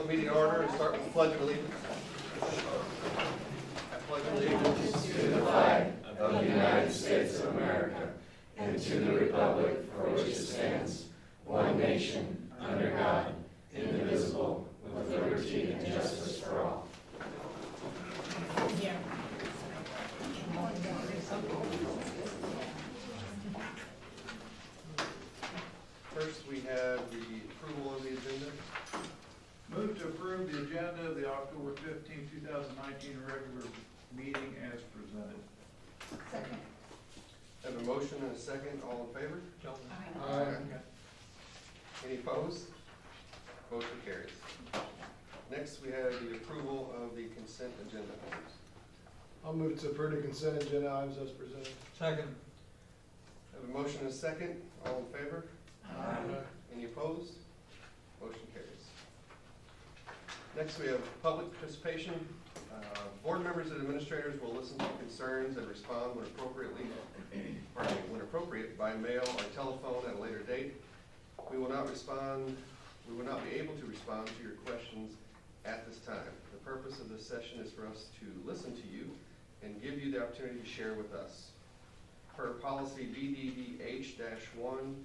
the meeting to order and start with the Pledge of Allegiance. I pledge allegiance To the flag of the United States of America and to the republic for which it stands, one nation, under God, indivisible, with liberty and justice for all. First, we have the approval of the agenda. Move to approve the agenda of the October 15, 2019 regular meeting as presented. Second. I have a motion and a second. All in favor? Aye. Any opposed? Motion carries. Next, we have the approval of the consent agenda items. I'll move to approve the consent agenda items as presented. Second. I have a motion and a second. All in favor? Any opposed? Motion carries. Next, we have public participation. Board members and administrators will listen to concerns and respond when appropriate by mail or telephone at a later date. We will not be able to respond to your questions at this time. The purpose of this session is for us to listen to you and give you the opportunity to share with us. Per policy BDDH-1,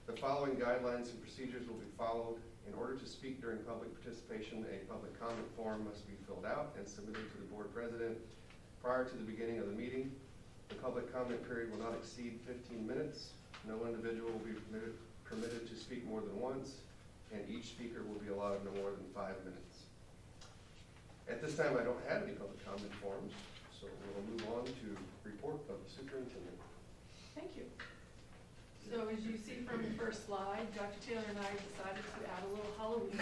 the following guidelines and procedures will be followed. In order to speak during public participation, a public comment form must be filled out and submitted to the board president prior to the beginning of the meeting. The public comment period will not exceed 15 minutes. No individual will be permitted to speak more than once, and each speaker will be allowed no more than 5 minutes. At this time, I don't have any public comment forms, so we'll move on to report of the superintendent. Thank you. So as you see from the first slide, Dr. Taylor and I decided to add a little Halloween.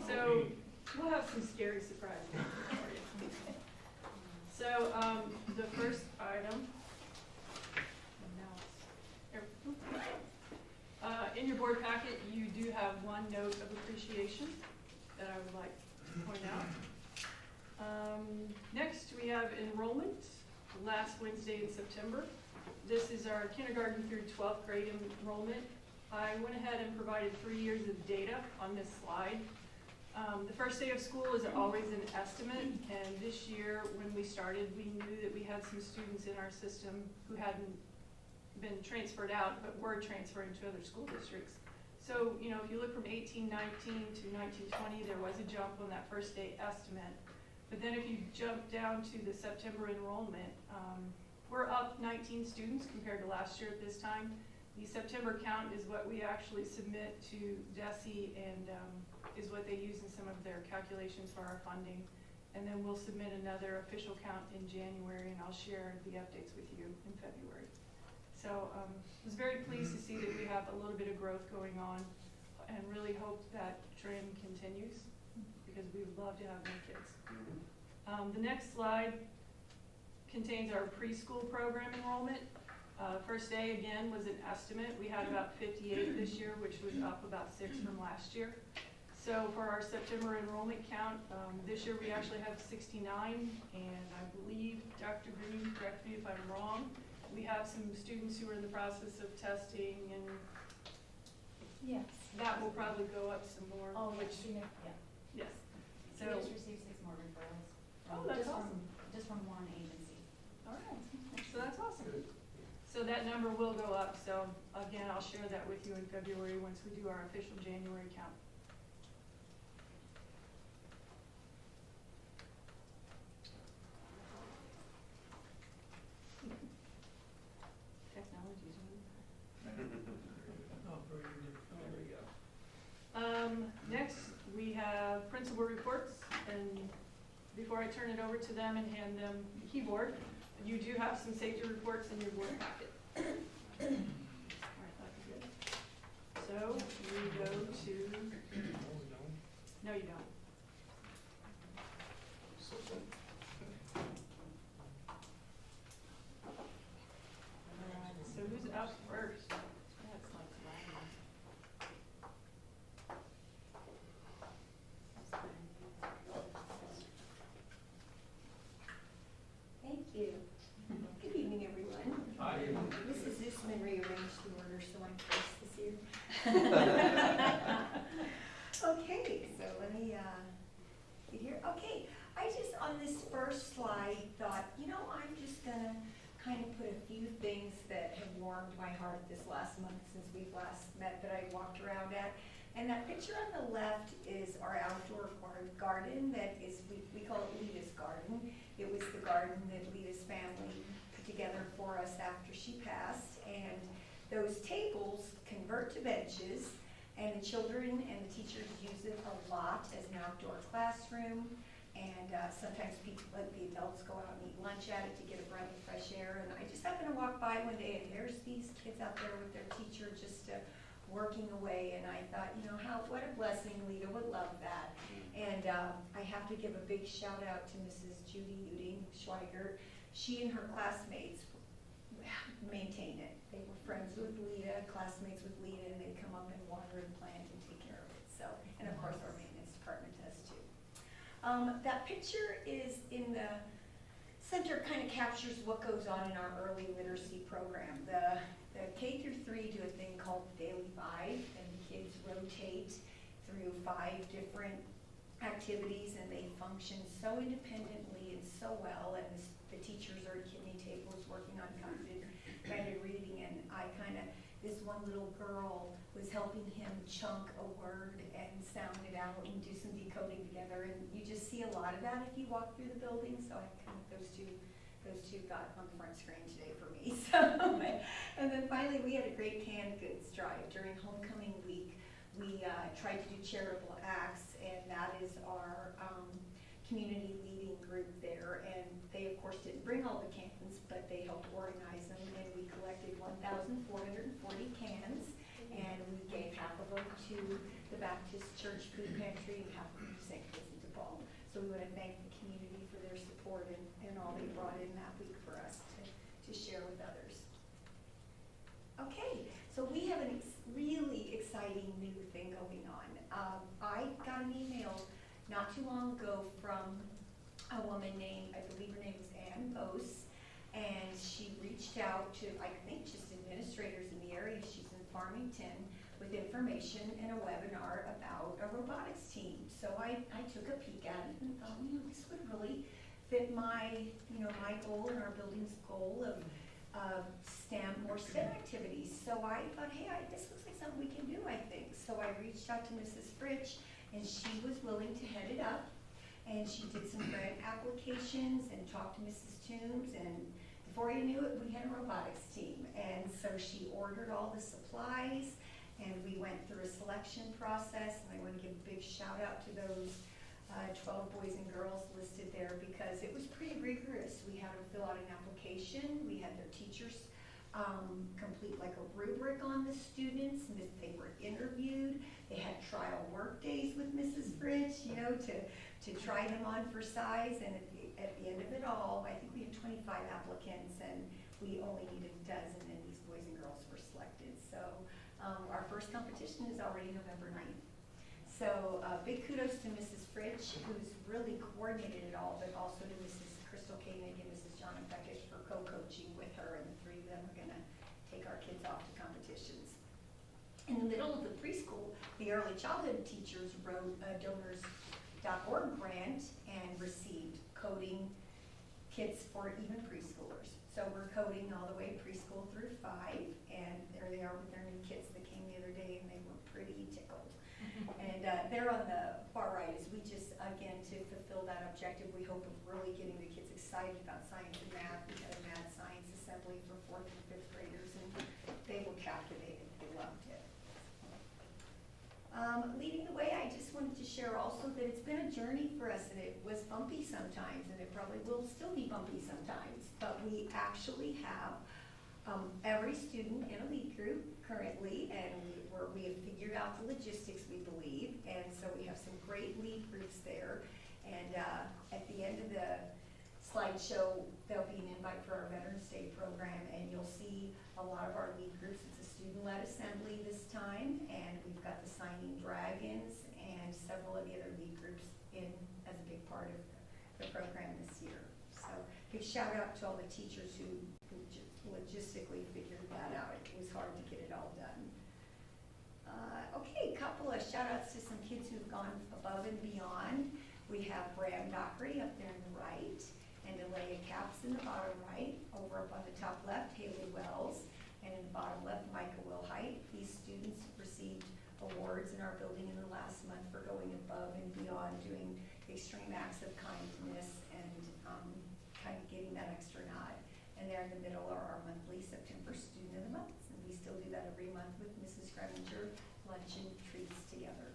So we'll have some scary surprises for you. So the first item, in your board packet, you do have one note of appreciation that I would like to point out. Next, we have enrollment last Wednesday in September. This is our kindergarten through 12th grade enrollment. I went ahead and provided 3 years of data on this slide. The first day of school is always an estimate, and this year when we started, we knew that we had some students in our system who hadn't been transferred out, but were transferring to other school districts. So, you know, if you look from 18-19 to 19-20, there was a jump on that first day estimate. But then if you jump down to the September enrollment, we're up 19 students compared to last year at this time. The September count is what we actually submit to DESE and is what they use in some of their calculations for our funding. And then we'll submit another official count in January, and I'll share the updates with you in February. So I was very pleased to see that we have a little bit of growth going on and really hope that trend continues because we would love to have more kids. The next slide contains our preschool program enrollment. First day, again, was an estimate. We had about 58 this year, which was up about 6 from last year. So for our September enrollment count, this year we actually have 69, and I believe, Dr. Green, correct me if I'm wrong, we have some students who are in the process of testing, and Yes. that will probably go up some more. Oh, which, yeah. yes. So So, we just received 6 more referrals. Oh, that's just awesome. Just from one agency. all right, so that's awesome. So that number will go up, so again, I'll share that with you in February once we do our official January count. Technology's next, we have principal reports, and before I turn it over to them and hand them the keyboard, you do have some safety reports in your board packet. All right, that's good. So we go to, no you don't. So who's up first? That's like Thank you. Good evening, everyone. Hi. Mrs. Zusman rearranged the order, so I'm first this year. Okay, so let me, get here. Okay, I just, on this first slide, thought, I'm just gonna kind of put a few things that have warmed my heart this last month since we've last met that I walked around at. And that picture on the left is our outdoor garden that is, we call it Lita's garden. It was the garden that Lita's family put together for us after she passed. And those tables convert to benches, and the children and the teachers use it a lot as an outdoor classroom. And sometimes people, let the adults go out and eat lunch at it to get a breath of fresh air. And I just happened to walk by one day, and there's these kids out there with their teacher just working away. And I thought, what a blessing. Lita would love that. And I have to give a big shout out to Mrs. Judy Uding Schweigert. She and her classmates maintain it. They were friends with Lita, classmates with Lita, and they'd come up and water and plant and take care of it. So, and of course our maintenance department does too. That picture is in the center, kind of captures what goes on in our early literacy program. The K through 3 do a thing called Daily 5, and the kids rotate through 5 different activities, and they function so independently and so well. And the teachers are at kidney tables working on guided reading, and this one little girl was helping him chunk a word and sound it out and do some decoding together. And you just see a lot of that if you walk through the building. So I kind of, those two got on the front screen today for me. So, and then finally we had a great canned goods drive during homecoming week. We tried to do charitable acts, and that is our community leading group there. And they of course didn't bring all the cans, but they helped organize them, and we collected 1,440 cans, and we gave half of them to the Baptist Church Food Pantry and half of them to St. Vincent de Paul. So we want to thank the community for their support and all they brought in that week for us to share with others. Okay, so we have a really exciting new thing going on. I got an email not too long ago from a woman named, I believe her name is Ann Bose, and she reached out to, I think, just administrators in the area. She's in Farmington with information and a webinar about a robotics team. So I took a peek at it and thought, this would really fit my goal and our building's goal of more STEM activities. So I thought, hey, this looks like something we can do, I think. So I reached out to Mrs. Fritsch, and she was willing to head it up. And she did some grant applications and talked to Mrs. Toombs, and before you knew it, we had a robotics team. And so she ordered all the supplies, and we went through a selection process, and I want to give a big shout out to those 12 boys and girls listed there, because it was pretty rigorous. We had them fill out an application, we had their teachers complete like a rubric on the students, and they were interviewed. They had trial work days with Mrs. Fritsch, to try them on for size, and at the end of it all, I think we had 25 applicants, and we only needed a dozen, and these boys and girls were selected. So our first competition is already November 9th. So big kudos to Mrs. Fritsch, who's really coordinated it all, but also to Mrs. Crystal Koenig and Mrs. Jonna Beckish for co-coaching with her, and the three of them are gonna take our kids off to competitions. In the middle of the preschool, the early childhood teachers wrote a donors.org grant and received coding kits for even preschoolers. So we're coding all the way preschool through 5, and there they are with their new kits that came the other day, and they were pretty tickled. And they're on the far right, as we just, again, to fulfill that objective, we hope of really getting the kids excited about science and math. We had a math science assembly for 4th and 5th graders, and they were captivated. They loved it. Leading the way, I just wanted to share also that it's been a journey for us, and it was bumpy sometimes, and it probably will still be bumpy sometimes, but we actually have every student in a lead group currently, and we have figured out the logistics, we believe, and so we have some great lead groups there. And at the end of the slideshow, there'll be an invite for our Veterans Day program, and you'll see a lot of our lead groups. It's a student-led assembly this time, and we've got the Signing Dragons and several of the other lead groups in as a big part of the program this year. So big shout out to all the teachers who logistically figured that out. It was hard to get it all done. Okay, a couple of shout outs to some kids who've gone above and beyond. We have Bram Dockery up there on the right, and Delia Capps in the bottom right. Over up on the top left, Haley Wells, and in the bottom left, Micah Wilhite. These students received awards in our building in the last month for going above and beyond, doing extreme acts of kindness and kind of getting that extra nod. And there in the middle are our monthly September Student of the Month, and we still do that every month with Mrs. Greminger, lunch and treats together.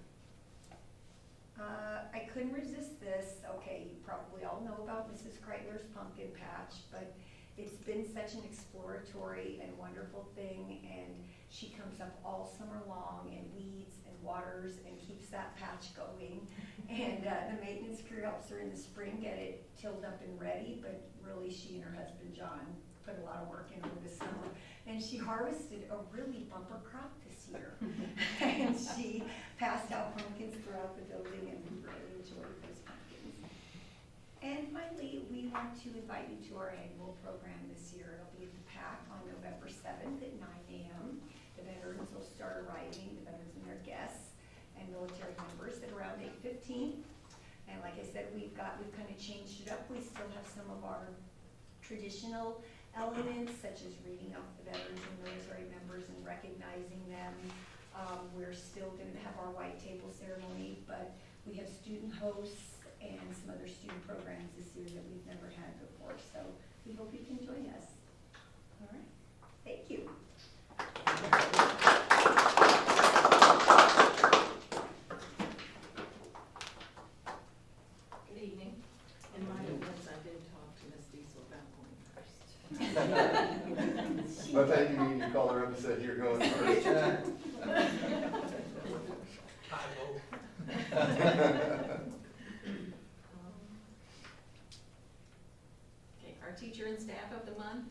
I couldn't resist this. Okay, you probably all know about Mrs. Kreitler's pumpkin patch, but it's been such an exploratory and wonderful thing, and she comes up all summer long and weeds and waters and keeps that patch going. And the maintenance crew helps her in the spring get it tilled up and ready, but really she and her husband John put a lot of work into this summer. And she harvested a really bumper crop this year. And she passed out pumpkins throughout the building, and we really enjoyed those pumpkins. And finally, we want to invite you to our annual program this year. It'll be at the PAC on November 7th at 9 a.m. The veterans will start arriving, the veterans and their guests and military members at around 8:15. And like I said, we've kind of changed it up. We still have some of our traditional elements, such as reading off the veterans and military members and recognizing them. We're still going to have our white table ceremony, but we have student hosts and some other student programs this year that we've never had before. So we hope you can join us. All right. Thank you. Good evening. In my defense, I did talk to Ms. Diesel about going first. By the time you called her up and said you're going first. Okay, our teacher and staff of the month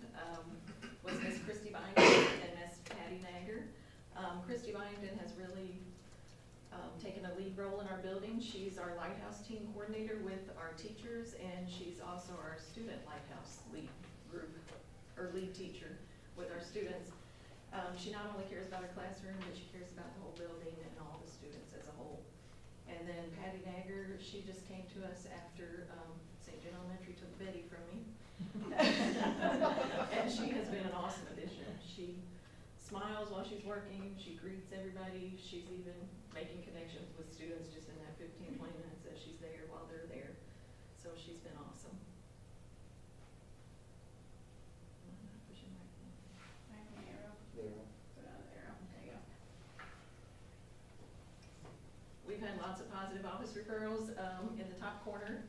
was Miss Christy Byington and Miss Patty Nager. Christy Byington has really taken a lead role in our building. She's our Lighthouse team coordinator with our teachers, and she's also our student Lighthouse lead group, or lead teacher with our students. She not only cares about her classroom, but she cares about the whole building and all the students as a whole. And then Patty Nager, she just came to us after St. John Elementary took Betty from me. And she has been an awesome addition. She smiles while she's working, she greets everybody, she's even making connections with students just in that 15, 20 minutes that she's there while they're there. So she's been awesome. Pushing right there. Back on the arrow. Put on the arrow. There you go. We've had lots of positive office referrals. In the top corner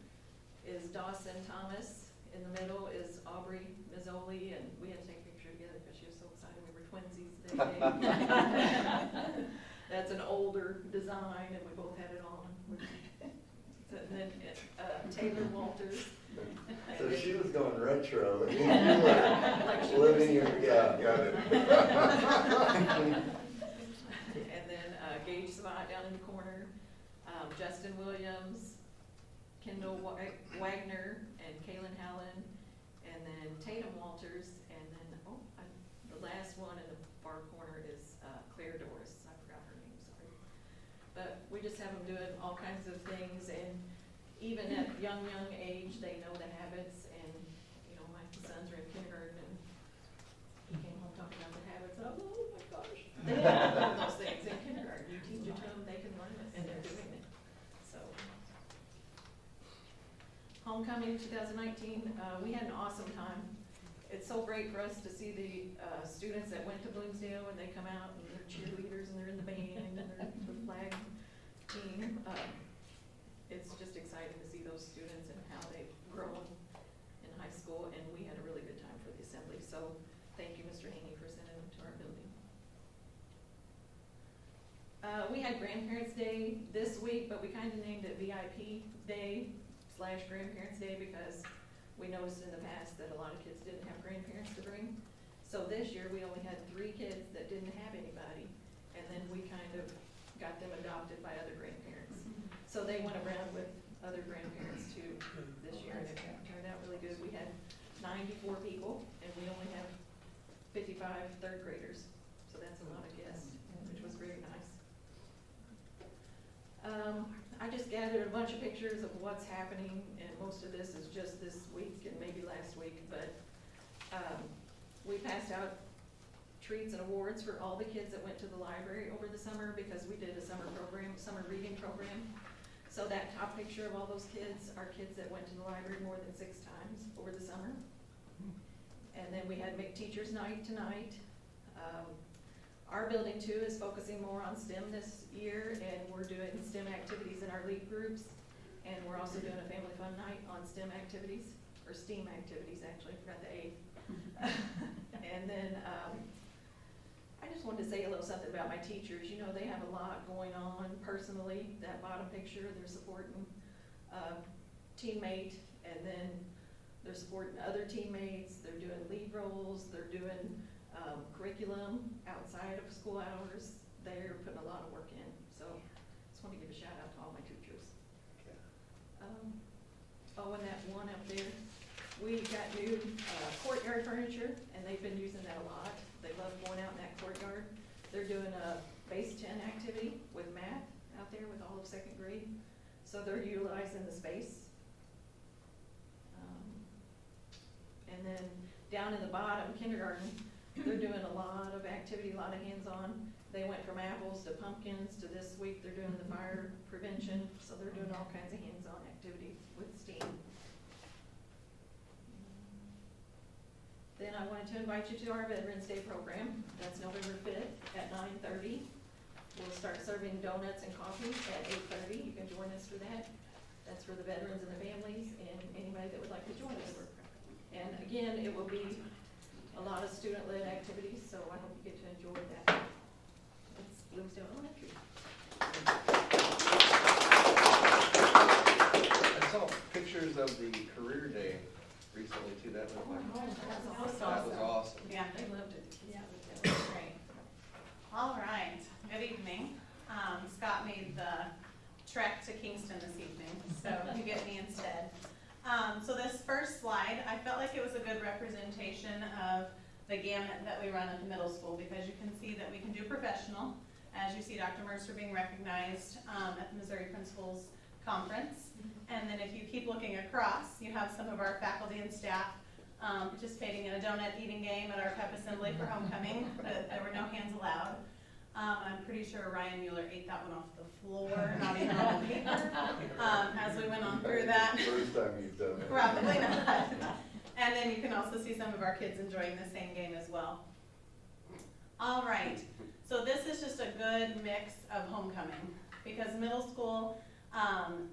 is Dawson Thomas. In the middle is Aubrey Mazzoli, and we had to take a picture together because she was so excited we were twinsies that day. That's an older design, and we both had it on. And then Taylor Walters. So she was going retro. Like she Living was- your, yeah, got it. And then Gage Savant down in the corner, Justin Williams, Kendall Wagner, and Kaylin Hallen, and then Tatum Walters, and then, the last one in the far corner is Claire Doris. I forgot her name, sorry. But we just have them doing all kinds of things, and even at young age, they know the habits, and, you know, my sons are in kindergarten, and he came home talking about the habits, and I'm like, oh my gosh. They learn those things in kindergarten. You teach it to them, they can learn it, and they're doing it, so. Homecoming 2019, we had an awesome time. It's so great for us to see the students that went to Bloomsdale, and they come out and they're cheerleaders and they're in the band and they're the flag team. It's just exciting to see those students and how they've grown in high school, and we had a really good time for the assembly. So thank you, Mr. Haney, for sending them to our building. We had Grandparents' Day this week, but we kind of named it VIP Day / Grandparents' Day because we noticed in the past that a lot of kids didn't have grandparents to bring. So this year, we only had 3 kids that didn't have anybody, and then we kind of got them adopted by other grandparents. So they went around with other grandparents too this year, and it turned out really good. We had 94 people, and we only have 55 third graders, so that's a lot of guests, which was very nice. I just gathered a bunch of pictures of what's happening, and most of this is just this week and maybe last week, but, we passed out treats and awards for all the kids that went to the library over the summer, because we did a summer reading program. So that top picture of all those kids are kids that went to the library more than 6 times over the summer. And then we had Big Teachers Night tonight. Our building too is focusing more on STEM this year, and we're doing STEM activities in our league groups. And we're also doing a family fun night on STEM activities, or STEAM activities actually, forgot the A. And then, I just wanted to say a little something about my teachers. You know, they have a lot going on personally. That bottom picture, they're supporting a teammate, and then they're supporting other teammates. They're doing lead roles. They're doing curriculum outside of school hours. They're putting a lot of work in. So just want to give a shout out to all my teachers. Oh, and that one up there, we got new courtyard furniture, and they've been using that a lot. They love going out in that courtyard. They're doing a base 10 activity with math out there with all of 2nd grade. So they're utilizing the space. And then down in the bottom, kindergarten, they're doing a lot of activity, a lot of hands-on. They went from apples to pumpkins to this week they're doing the fire prevention. So they're doing all kinds of hands-on activity with STEAM. Then I wanted to invite you to our Veterans Day program. That's November 5th at 9:30. We'll start serving donuts and coffee at 8:30. You can join us for that. That's for the veterans and their families and anybody that would like to join us. And again, it will be a lot of student-led activities, so I hope you get to enjoy that. It's Bloomsdale Elementary. I saw pictures of the career day recently too. That looked like, that was awesome. Yeah, They loved it. yeah, that was great. All right, good evening. Scott made the trek to Kingston this evening, so you get me instead. So this first slide, I felt like it was a good representation of the gamut that we run at the middle school, because you can see that we can do professional, as you see Dr. Mercer being recognized at the Missouri Principals Conference. And then if you keep looking across, you have some of our faculty and staff participating in a donut eating game at our pep assembly for homecoming. There were no hands allowed. I'm pretty sure Ryan Mueller ate that one off the floor, not even on the paper, as we went on through that. First time you've done it. Probably not. And then you can also see some of our kids enjoying the same game as well. All right, so this is just a good mix of homecoming, because middle school,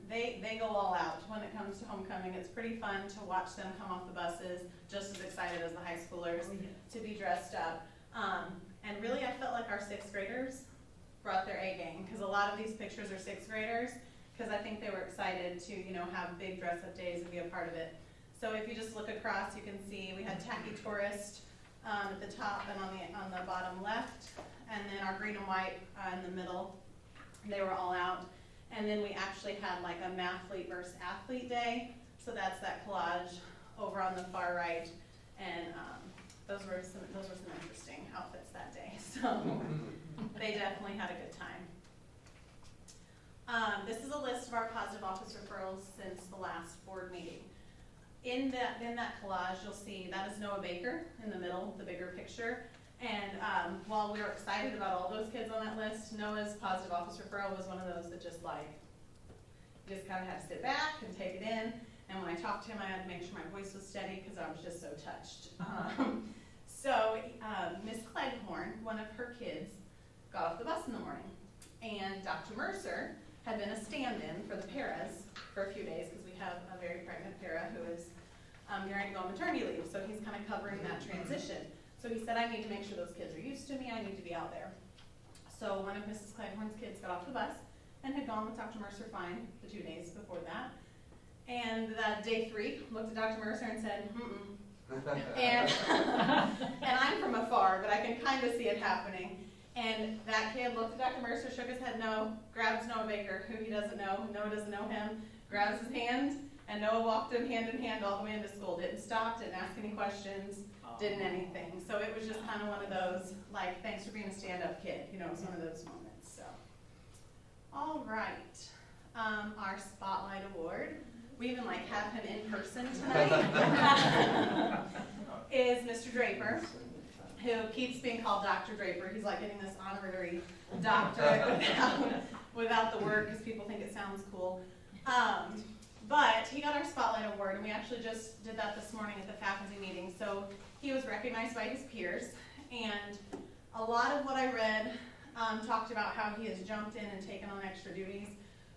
they go all out when it comes to homecoming. It's pretty fun to watch them come off the buses, just as excited as the high schoolers to be dressed up. And really, I felt like our 6th graders brought their A game, because a lot of these pictures are 6th graders, because I think they were excited to, you know, have big dress-up days and be a part of it. So if you just look across, you can see we had Tacky Tourist at the top and on the bottom left, and then our green and white in the middle. They were all out. And then we actually had like a mathlete versus athlete day. So that's that collage over on the far right. And those were some interesting outfits that day. So they definitely had a good time. This is a list of our positive office referrals since the last board meeting. In that collage, you'll see that is Noah Baker in the middle, the bigger picture. And while we were excited about all those kids on that list, Noah's positive office referral was one of those that just like, you just kind of had to sit back and take it in. And when I talked to him, I had to make sure my voice was steady because I was just so touched. So Miss Cleghorn, one of her kids, got off the bus in the morning. And Dr. Mercer had been a stand-in for the paras for a few days, because we have a very pregnant para who is getting ready to go on maternity leave. So he's kind of covering that transition. So he said, I need to make sure those kids are used to me. I need to be out there. So one of Mrs. Cleghorn's kids got off the bus and had gone with Dr. Mercer fine the 2 days before that. And day 3, looked at Dr. Mercer and said, and I'm from afar, but I can kind of see it happening. And that kid looked at Dr. Mercer, shook his head no, grabs Noah Baker, who he doesn't know, Noah doesn't know him, grabs his hand, and Noah walked him hand in hand all the way into school. Didn't stop, didn't ask any questions, didn't anything. So it was just kind of one of those, like, thanks for being a stand-up kid. You know, it was one of those moments. So All right, our Spotlight Award, we even like have him in person tonight, is Mr. Draper, who keeps being called Dr. Draper. He's like getting this honorary doctorate without the word because people think it sounds cool. But he got our Spotlight Award, and we actually just did that this morning at the faculty meeting. So he was recognized by his peers, and a lot of what I read talked about how he has jumped in and taken on extra duties.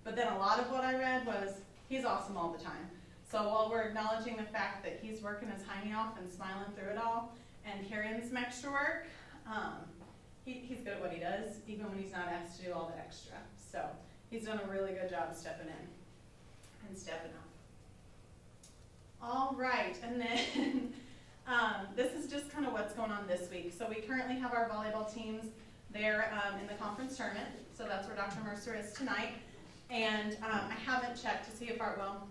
But then a lot of what I read was he's awesome all the time. So while we're acknowledging the fact that he's working his hiney off and smiling through it all and carrying some extra work, he's good at what he does, even when he's not asked to do all that extra. So he's done a really good job of stepping in and stepping up. All right, and then this is just kind of what's going on this week. So we currently have our volleyball teams there in the conference tournament. So that's where Dr. Mercer is tonight. And I haven't checked to see if our, well,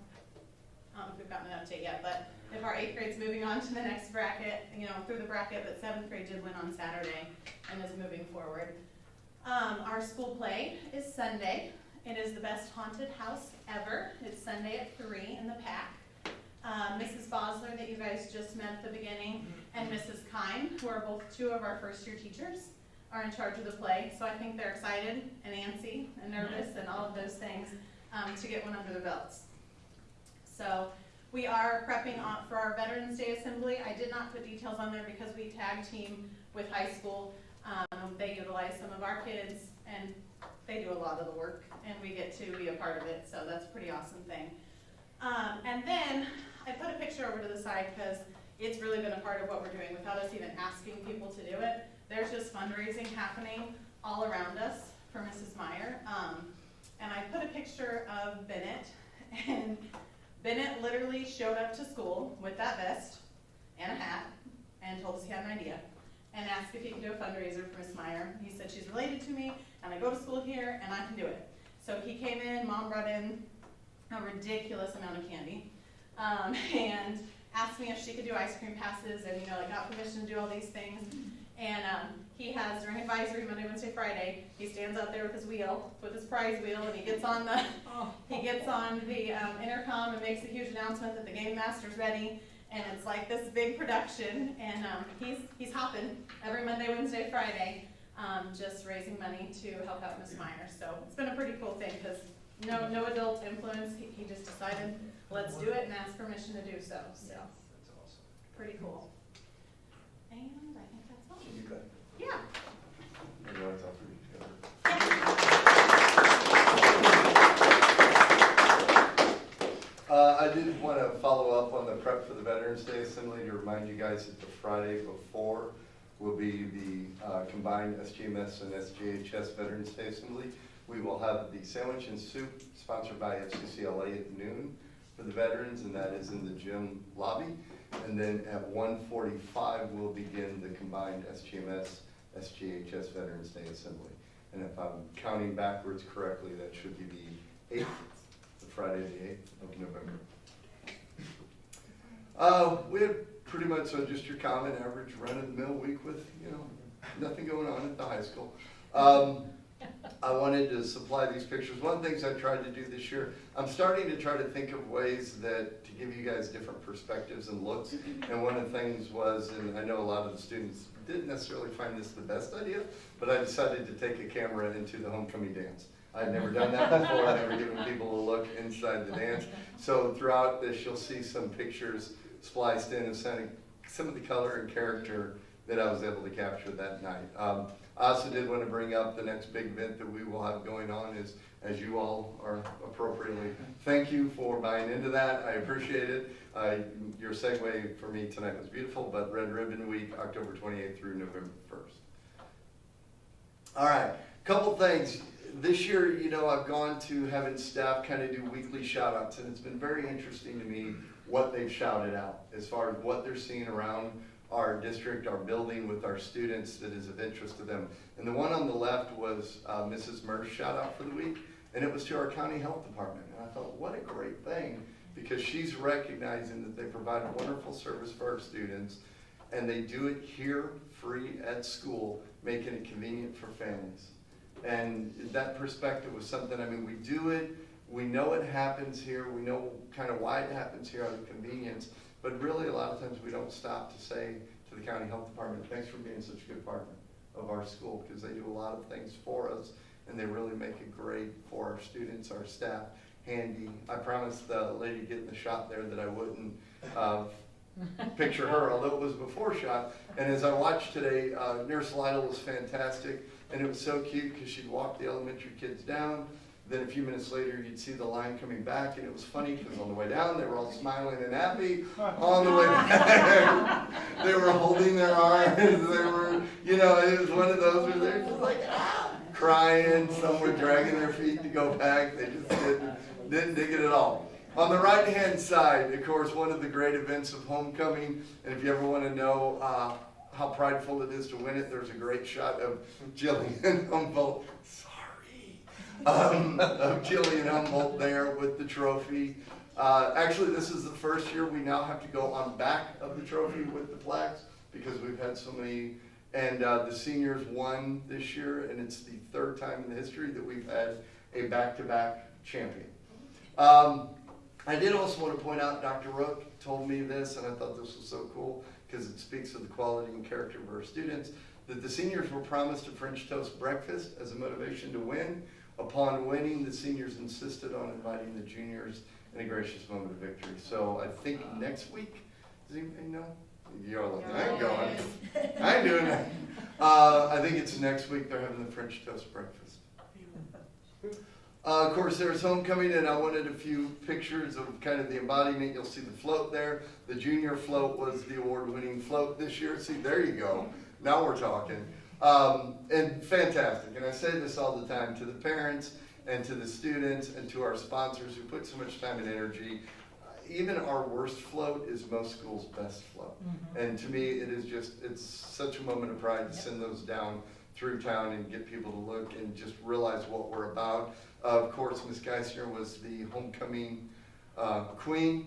I don't know if we've gotten an update yet, but if our 8th grade's moving on to the next bracket, through the bracket, but 7th grade did win on Saturday and is moving forward. Our school play is Sunday. It is the best haunted house ever. It's Sunday at 3 in the PAC. Mrs. Bosler that you guys just met at the beginning and Mrs. Kine, who are both 2 of our first year teachers, are in charge of the play. So I think they're excited and antsy and nervous and all of those things to get one under their belts. So we are prepping for our Veterans Day Assembly. I did not put details on there because we tag team with high school. They utilize some of our kids and they do a lot of the work and we get to be a part of it. So that's a pretty awesome thing. And then I put a picture over to the side because it's really been a part of what we're doing without us even asking people to do it. There's just fundraising happening all around us for Mrs. Meyer. And I put a picture of Bennett, and Bennett literally showed up to school with that vest and a hat and told us he had an idea and asked if he could do a fundraiser for Miss Meyer. He said, she's related to me and I go to school here and I can do it. So he came in, Mom brought in a ridiculous amount of candy and asked me if she could do ice cream passes and got permission to do all these things. And he has, during advisory Monday, Wednesday, Friday, he stands out there with his wheel, with his prize wheel, and he gets on the intercom and makes a huge announcement that the game master's ready. And it's like this big production, and he's hopping every Monday, Wednesday, Friday, just raising money to help out Miss Meyer. So it's been a pretty cool thing because no adult influence. He just decided, let's do it and ask permission to do so. So That's awesome. pretty cool. And I think that's all. Can you cut? Yeah. Otherwise I'll forget to cover. I did want to follow up on the prep for the Veterans Day Assembly to remind you guys that the Friday before will be the combined SGMS and SGHS Veterans Day Assembly. We will have the sandwich and soup sponsored by FCCLA at noon for the veterans, and that is in the gym lobby. And then at 1:45, we'll begin the combined SGMS, SGHS Veterans Day Assembly. And if I'm counting backwards correctly, that should be the 8th, the Friday the 8th of November. We had pretty much just your common average run-of-the-mill week with, nothing going on at the high school. I wanted to supply these pictures. One of the things I tried to do this year, I'm starting to try to think of ways to give you guys different perspectives and looks. And one of the things was, and I know a lot of the students didn't necessarily find this the best idea, but I decided to take a camera into the homecoming dance. I'd never done that before. I'd never given people a look inside the dance. So throughout this, you'll see some pictures spliced in of some of the color and character that I was able to capture that night. I also did want to bring up the next big event that we will have going on is, as you all are appropriately, thank you for buying into that. I appreciate it. Your segue for me tonight was beautiful, but Red Ribbon Week, October 28th through November 1st. All right, couple things. This year, I've gone to having staff kind of do weekly shout outs, and it's been very interesting to me what they've shouted out as far as what they're seeing around our district, our building with our students that is of interest to them. And the one on the left was Mrs. Murr's shout out for the week, and it was to our county health department. And I thought, what a great thing, because she's recognizing that they provide a wonderful service for our students, and they do it here free at school, making it convenient for families. And that perspective was something, I mean, we do it, we know it happens here, we know kind of why it happens here out of convenience, but really a lot of times we don't stop to say to the county health department, thanks for being such a good partner of our school, because they do a lot of things for us, and they really make it great for our students, our staff, handy. I promised the lady getting the shot there that I wouldn't picture her, although it was before shot. And as I watched today, Nurse Lytle was fantastic, and it was so cute because she'd walk the elementary kids down. Then a few minutes later, you'd see the line coming back, and it was funny because on the way down, they were all smiling and happy. On the way back, they were holding their arms. They were, you know, it was one of those where they're just like, crying. Some were dragging their feet to go back. They just didn't dig it at all. On the right-hand side, of course, one of the great events of homecoming, and if you ever want to know how prideful it is to win it, there's a great shot of Jillian Humboldt. Of Jillian Humboldt there with the trophy. Actually, this is the first year we now have to go on back of the trophy with the plaques because we've had so many. And the seniors won this year, and it's the third time in the history that we've had a back-to-back champion. I did also want to point out, Dr. Rook told me this, and I thought this was so cool because it speaks of the quality and character of our students, that the seniors were promised a French toast breakfast as a motivation to win. Upon winning, the seniors insisted on inviting the juniors in a gracious moment of victory. So I think next week, does anybody know? You're like, I ain't going. I ain't doing that. I think it's next week they're having the French toast breakfast. Of course, there's homecoming, and I wanted a few pictures of kind of the embodiment. You'll see the float there. The junior float was the award-winning float this year. See, there you go. Now we're talking. And fantastic. And I say this all the time to the parents and to the students and to our sponsors who put so much time and energy. Even our worst float is most schools' best float. And to me, it is just, it's such a moment of pride to send those down through town and get people to look and just realize what we're about. Of course, Ms. Geisner was the homecoming queen.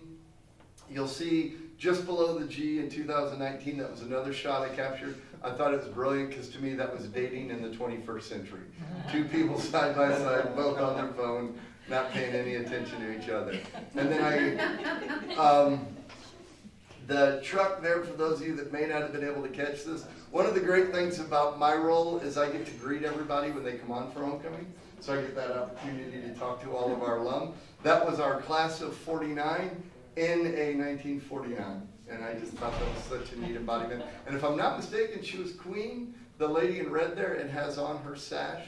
You'll see just below the G in 2019, that was another shot I captured. I thought it was brilliant because to me that was dating in the 21st century. Two people side by side, both on their phone, not paying any attention to each other. And then the truck there, for those of you that may not have been able to catch this, one of the great things about my role is I get to greet everybody when they come on for homecoming. So I get that opportunity to talk to all of our alum. That was our class of 49 in a 1949. And I just thought that was such a neat embodiment. And if I'm not mistaken, she was queen, the lady in red there, and has on her sash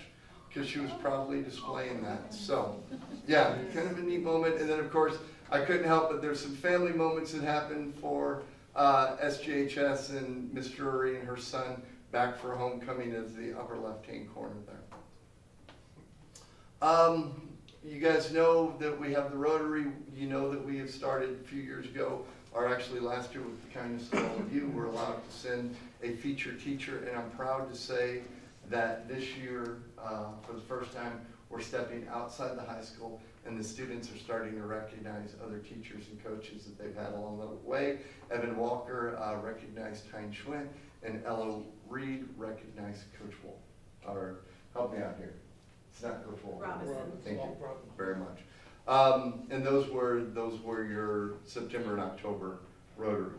because she was proudly displaying that. So, yeah, kind of a neat moment. And then, of course, I couldn't help but there's some family moments that happened for SGHS and Miss Drury and her son back for homecoming as the upper left-hand corner there. You guys know that we have the Rotary. You know that we have started a few years ago, or actually last year with the kindness of all of you, we're allowed to send a feature teacher, and I'm proud to say that this year, for the first time, we're stepping outside the high school, and the students are starting to recognize other teachers and coaches that they've had along the way. Evan Walker recognized Hein Schwint, and Ella Reed recognized Coach Wolf. Or help me out here. It's not Coach Wolf. Robinson. Thank you very much. And those were your September and October Rotary.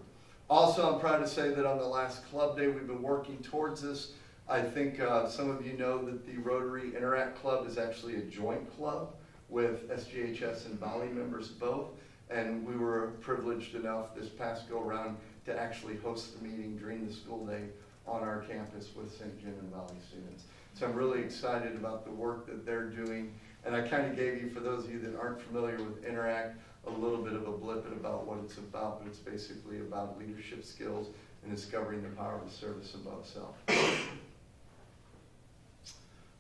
Also, I'm proud to say that on the last club day, we've been working towards this. I think some of you know that the Rotary Interact Club is actually a joint club with SGHS and Valley members both. And we were privileged enough this past go-around to actually host the meeting during the school day on our campus with St. John and Valley students. So I'm really excited about the work that they're doing. And I kind of gave you, for those of you that aren't familiar with Interact, a little bit of a blip about what it's about, but it's basically about leadership skills and discovering the power of service above self.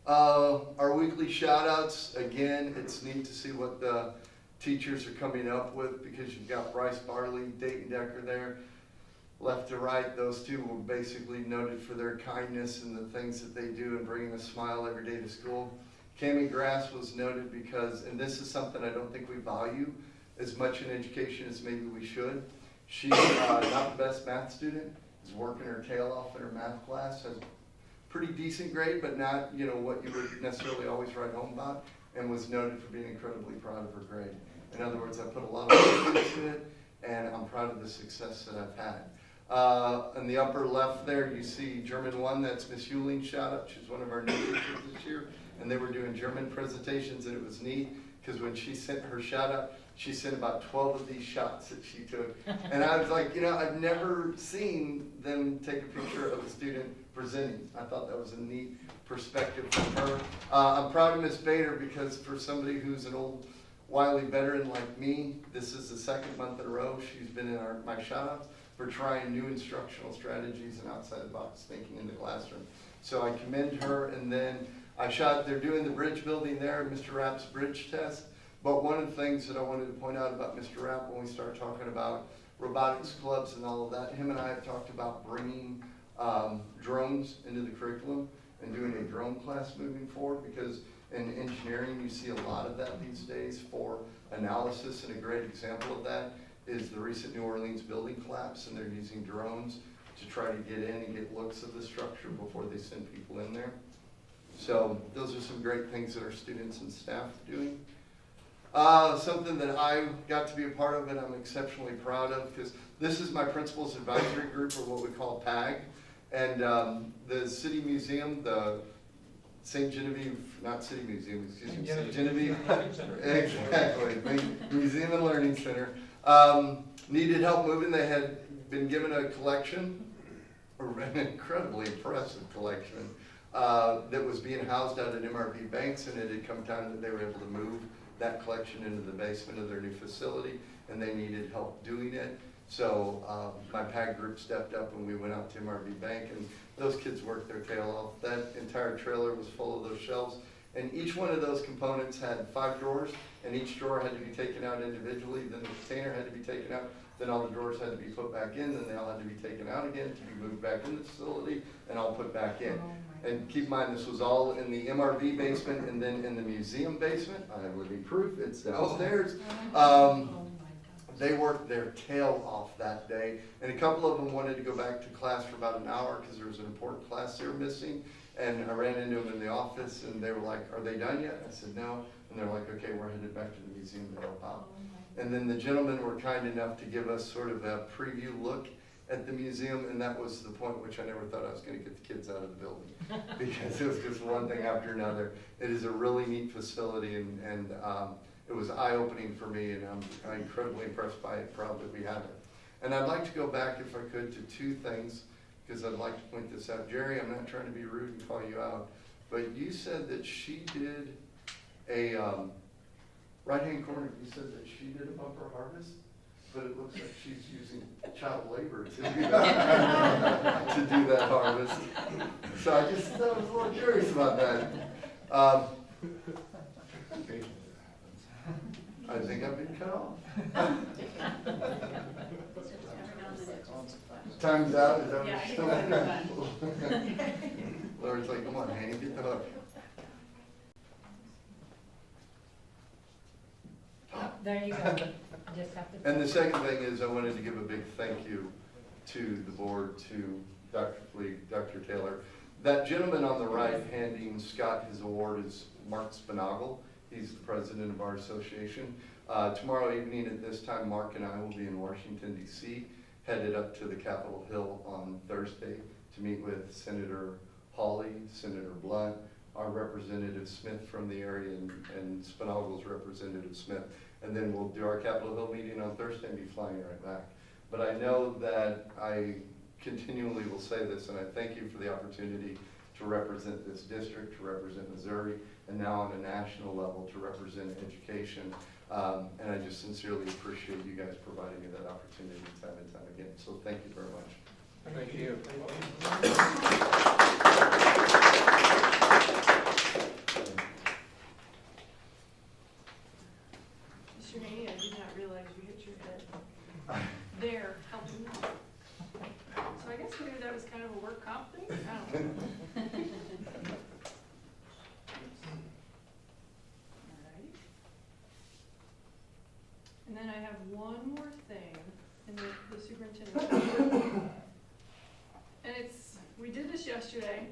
Our weekly shout outs, again, it's neat to see what the teachers are coming up with because you've got Bryce Barley, Dayton Decker there. Left to right, those two were basically noted for their kindness and the things that they do and bringing a smile every day to school. Cammie Grass was noted because, and this is something I don't think we value as much in education as maybe we should. She's not the best math student, is working her tail off in her math class, has pretty decent grade, but not, you know, what you would necessarily always write home about, and was noted for being incredibly proud of her grade. In other words, I put a lot of work into it, and I'm proud of the success that I've had. In the upper left there, you see German 1, that's Miss Hewling, shout out. She's one of our new teachers this year, and they were doing German presentations, and it was neat, because when she sent her shout out, she sent about 12 of these shots that she took. And I was like, you know, I've never seen them take a picture of a student presenting. I thought that was a neat perspective from her. I'm proud of Miss Bader, because for somebody who's an old, wily veteran like me, this is the second month in a row she's been in my shout outs for trying new instructional strategies and outside the box thinking in the classroom. So I commend her. And then they're doing the bridge building there, Mr. Rapp's bridge test. But one of the things that I wanted to point out about Mr. Rapp when we started talking about robotics clubs and all of that, him and I have talked about bringing drones into the curriculum and doing a drone class moving forward, because in engineering you see a lot of that these days for analysis, and a great example of that is the recent New Orleans building collapse, and they're using drones to try to get in and get looks of the structure before they send people in there. So those are some great things that our students and staff are doing. Something that I got to be a part of and I'm exceptionally proud of, because this is my principal's advisory group, or what we call PAG. And the City Museum, the St. Genevieve, not City Museum, excuse me, St. Genevieve, exactly, Museum and Learning Center, needed help moving. They had been given a collection, an incredibly impressive collection, that was being housed out at MRB Banks, and it had come time that they were able to move that collection into the basement of their new facility, and they needed help doing it. So my PAG group stepped up, and we went out to MRB Bank, and those kids worked their tail off. That entire trailer was full of those shelves, and each one of those components had 5 drawers, and each drawer had to be taken out individually. Then the container had to be taken out, then all the drawers had to be put back in, then they all had to be taken out again to be moved back in the facility and all put back in. And keep in mind, this was all in the MRV basement and then in the museum basement. I have living proof, it's downstairs. They worked their tail off that day, and a couple of them wanted to go back to class for about an hour because there was an important class they were missing. And I ran into them in the office, and they were like, "Are they done yet?" I said, "No." And they're like, "Okay, we're headed back to the museum to help out." And then the gentlemen were kind enough to give us sort of a preview look at the museum, and that was the point at which I never thought I was going to get the kids out of the building, because it was just one thing after another. It is a really neat facility, and it was eye-opening for me, and I'm incredibly impressed by it, proud that we have it. And I'd like to go back, if I could, to 2 things, because I'd like to point this out. Jerry, I'm not trying to be rude and call you out, but you said that she did a, right-hand corner, you said that she did a bumper harvest, but it looks like she's using child labor to do that, to do that harvest. So I was a little curious about that. I think I've been cut off. Time's out, is that Yeah, what I you're think still? we're Laura's like, "Come on, Hanny, get the hook." There you go. Just have to. And the second thing is, I wanted to give a big thank you to the board, to Dr. Fleet, Dr. Taylor. That gentleman on the right handing Scott his award is Mark Spinagle. He's the president of our association. Tomorrow evening at this time, Mark and I will be in Washington, D.C., headed up to the Capitol Hill on Thursday to meet with Senator Hawley, Senator Blunt, our Representative Smith from the area, and Spinagle's Representative Smith. And then we'll do our Capitol Hill meeting on Thursday and be flying right back. But I know that I continually will say this, and I thank you for the opportunity to represent this district, to represent Missouri, and now on a national level to represent education. And I just sincerely appreciate you guys providing me that opportunity time and time again. So thank you very much. Thank you. Mr. Haney, I did not realize you hit your head there helping out. So I guess maybe that was kind of a work comp thing? I don't know. Alright. And then I have one more thing in the superintendent's report. And we did this yesterday,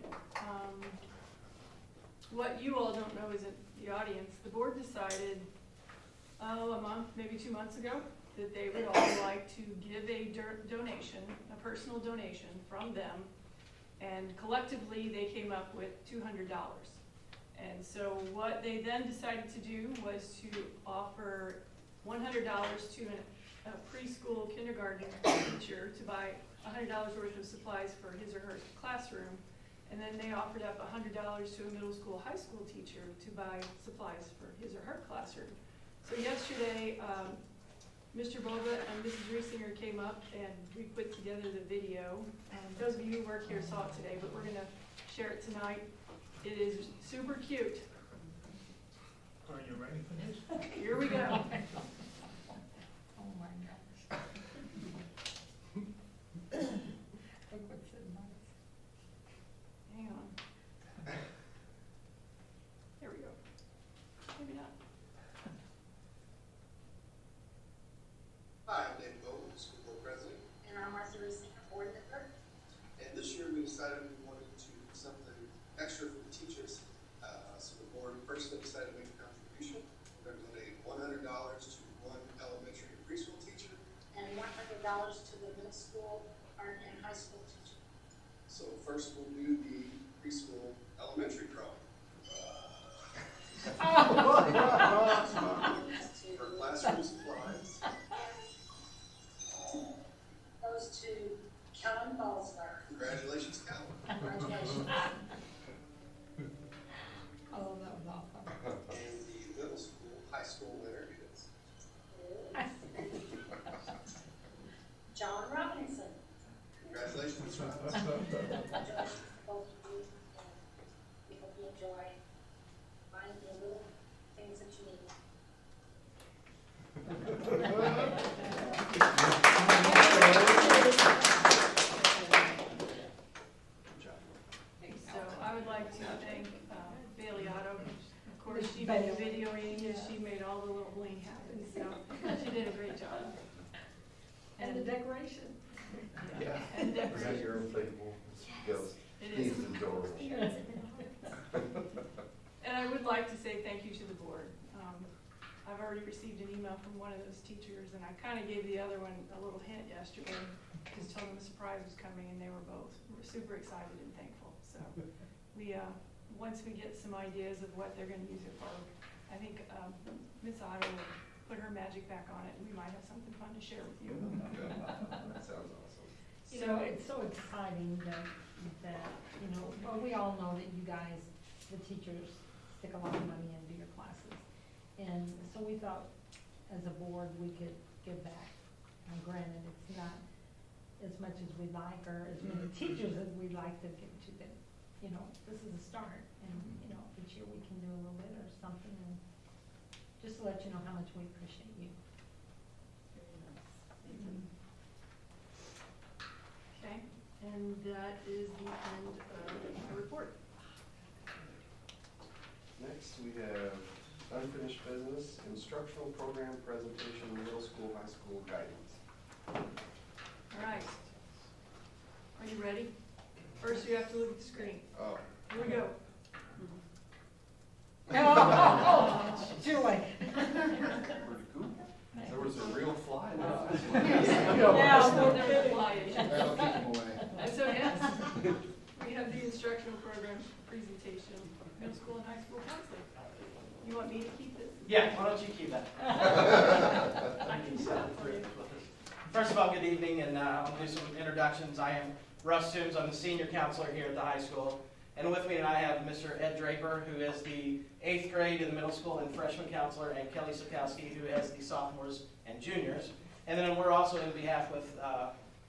What you all don't know is that the audience, the board decided, a month, maybe 2 months ago, that they would all like to give a donation, a personal donation from them. And collectively, they came up with $200. And so what they then decided to do was to offer $100 to a preschool kindergarten teacher to buy $100 worth of supplies for his or her classroom. And then they offered up $100 to a middle school, high school teacher to buy supplies for his or her classroom. So yesterday, Mr. Boba and Mrs. Riesinger came up and we put together the video. Those of you who work here saw it today, but we're gonna share it tonight. It is super cute. Are you ready for this? Here we go. Oh my gosh. Look what's in mine. Hang on. There we go. Maybe not. Hi, I'm David Bowman, school board president. And I'm Martha Riesinger, board member. And this year we decided we wanted to do something extra for the teachers. So the board personally decided to make a contribution. We're going to donate $100 to one elementary and preschool teacher. And $100 to the middle school and high school teacher. So first we'll do the preschool elementary drawing. For classroom supplies. Goes to Kellen Balsler. Congratulations, Cal. Congratulations. Oh, that was awesome. And the middle school, high school winner is John Robinson. congratulations, Rob. Congratulations to both of you. And we hope you enjoy finding the little things that you need. So I would like to thank Bailey Otto. Of course, she did the videoing and she made all the little bling happen, so she did a great job. And the decoration. Yeah. And Is that decoration. your inflatable ghost? It He's is. adorable. And I would like to say thank you to the board. I've already received an email from one of those teachers, and I kind of gave the other one a little hint yesterday, just told them a surprise was coming, and they were super excited and thankful. So we, once we get some ideas of what they're going to use it for, I think Ms. Otto will put her magic back on it, and we might have something fun to share with you. That sounds awesome. You know, it's so exciting that, you know, well, we all know that you guys, the teachers, stick a lot of money into your classes. And so we thought, as a board, we could give back. Now granted, it's not as much as we'd like, or as many teachers as we'd like to give to them. You know, this is a start, and, you know, each year we can do a little bit or something, and just to let you know how much we appreciate you. Okay, and that is the end of the report. Next, we have unfinished business, instructional program presentation, middle school, high school guidance. All right. Are you ready? First, you have to look at the screen. Oh. Here we go. Joy. There was a real fly. Yeah, so there was a fly issue. That'll keep them away. And so, yes, we have the instructional program presentation, middle school and high school counseling. You want me to keep this? Yeah, why don't you keep that? I can set it for you. First of all, good evening, and I'll do some introductions. I am Russ Toombs. I'm the senior counselor here at the high school. And with me tonight I have Mr. Ed Draper, who is the 8th grade in the middle school and freshman counselor, and Kelly Sokowski, who has the sophomores and juniors. And then we're also in behalf with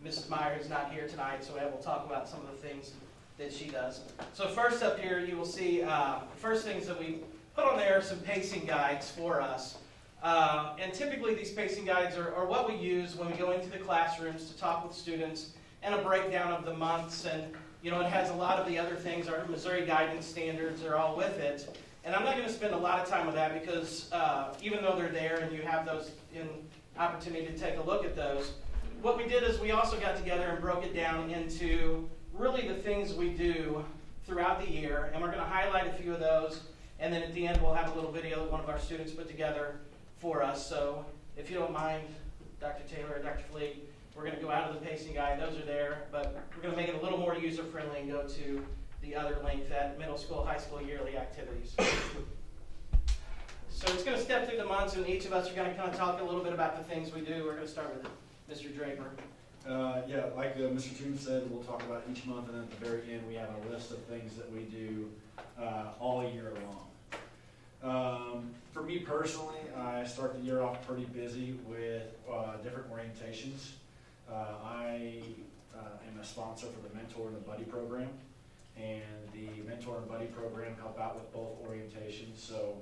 Mrs. Meyer, who's not here tonight, so we'll talk about some of the things that she does. So first up here, you will see first things that we put on there are some pacing guides for us. And typically these pacing guides are what we use when we go into the classrooms to talk with students, and a breakdown of the months, and you know, it has a lot of the other things. Our Missouri guidance standards are all with it. And I'm not going to spend a lot of time with that because even though they're there and you have those in opportunity to take a look at those, what we did is we also got together and broke it down into really the things we do throughout the year, and we're going to highlight a few of those, and then at the end we'll have a little video that one of our students put together for us. So if you don't mind, Dr. Taylor or Dr. Fleet, we're going to go out of the pacing guide. Those are there, but we're going to make it a little more user-friendly and go to the other link, that middle school, high school yearly activities. So it's going to step through the months, and each of us are going to kind of talk a little bit about the things we do. We're going to start with Mr. Draper. Yeah, like Mr. Toombs said, we'll talk about each month, and then at the very end, we have a list of things that we do all year long. For me personally, I start the year off pretty busy with different orientations. I am a sponsor for the Mentor and the Buddy program, and the Mentor and Buddy program help out with both orientations. So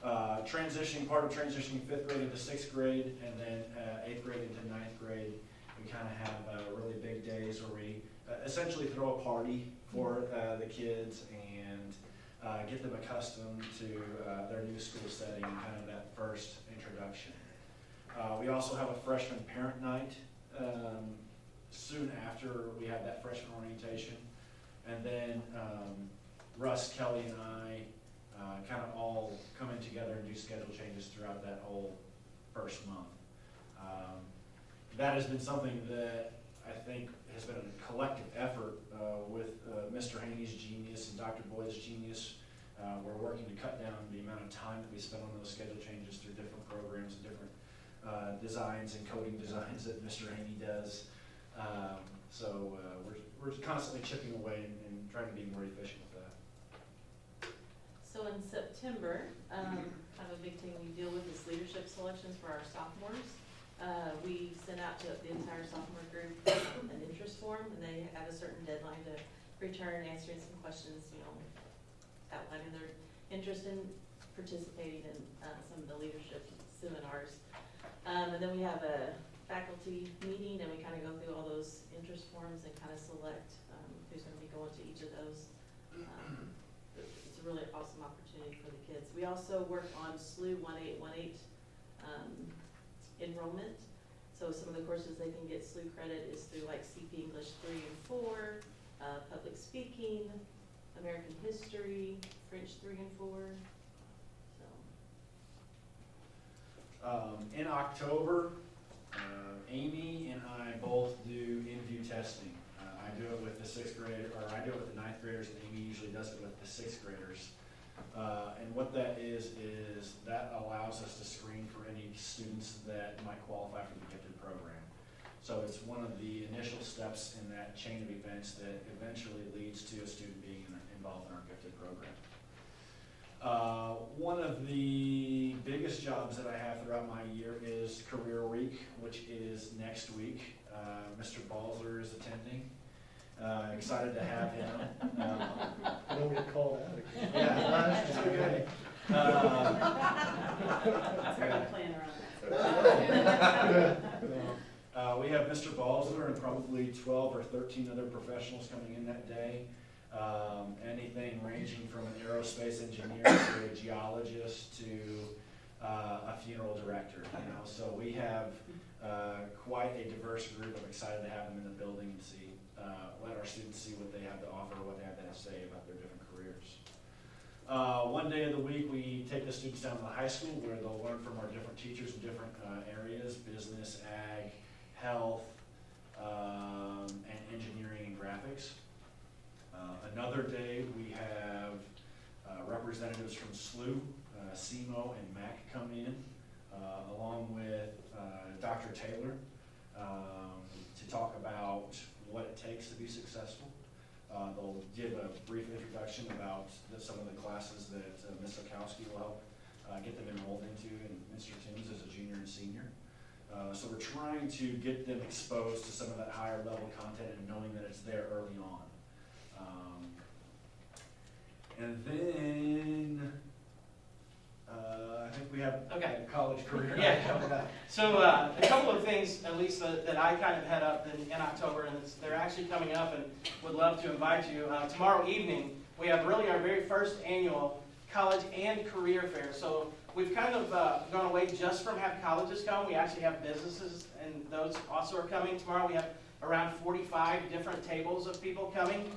part of transitioning 5th grade into 6th grade, and then 8th grade into 9th grade, we kind of have really big days where we essentially throw a party for the kids and get them accustomed to their new school setting and kind of that first introduction. We also have a freshman parent night soon after we have that freshman orientation. And then Russ, Kelly, and I kind of all come in together and do schedule changes throughout that whole first month. That has been something that I think has been a collective effort with Mr. Haney's genius and Dr. Boyd's genius. We're working to cut down the amount of time that we spend on those schedule changes through different programs and different designs and coding designs that Mr. Haney does. So we're constantly chipping away and trying to be more efficient with that. So in September, kind of a big thing we deal with is leadership selections for our sophomores. We send out to the entire sophomore group an interest form, and they have a certain deadline to return answering some questions, outlining their interest in participating in some of the leadership seminars. And then we have a faculty meeting, and we kind of go through all those interest forms and kind of select who's going to be going to each of those. It's a really awesome opportunity for the kids. We also work on SLU 1818 enrollment. So some of the courses they can get SLU credit is through like CP English 3 and 4, public speaking, American history, French 3 and 4. So. In October, Amy and I both do in-view testing. I do it with the 6th grade, or I do it with the 9th graders, and Amy usually does it with the 6th graders. And what that is that allows us to screen for any students that might qualify for the gifted program. So it's one of the initial steps in that chain of events that eventually leads to a student being involved in our gifted program. One of the biggest jobs that I have throughout my year is Career Week, which is next week. Mr. Balzer is attending. Excited to have him. I don't get called out again. Yeah, it's okay. Plan around that. We have Mr. Balzer and probably 12 or 13 other professionals coming in that day. Anything ranging from an aerospace engineer to a geologist to a funeral director. So we have quite a diverse group. I'm excited to have them in the building and see, let our students see what they have to offer, what they have to say about their different careers. One day of the week, we take the students down to the high school where they'll learn from our different teachers in different areas: business, ag, health, and engineering and graphics. Another day, we have representatives from SLU, SEMO, and MAC come in, along with Dr. Taylor, to talk about what it takes to be successful. They'll give a brief introduction about some of the classes that Ms. Okowski will help get them enrolled into, and Mr. Timms is a junior and senior. So we're trying to get them exposed to some of that higher level content and knowing that it's there early on. And then I think we have Okay. a college career. Yeah. So a couple of things, at least that I kind of head up in October, and they're actually coming up, and would love to invite you. Tomorrow evening, we have really our very first annual college and career fair. So we've kind of gone away just from having colleges come. We actually have businesses, and those also are coming. Tomorrow we have around 45 different tables of people coming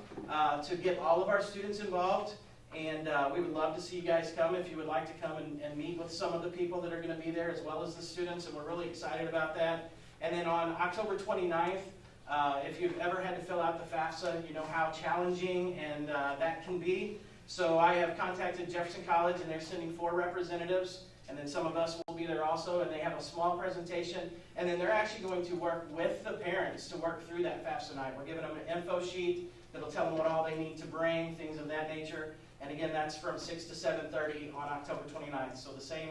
to get all of our students involved. And we would love to see you guys come if you would like to come and meet with some of the people that are going to be there as well as the students, and we're really excited about that. And then on October 29th, if you've ever had to fill out the FAFSA, you know how challenging and that can be. So I have contacted Jefferson College, and they're sending 4 representatives, and then some of us will be there also, and they have a small presentation, and then they're actually going to work with the parents to work through that FAFSA night. We're giving them an info sheet that'll tell them what all they need to bring, things of that nature. And again, that's from 6 to 7:30 on October 29th. So the same,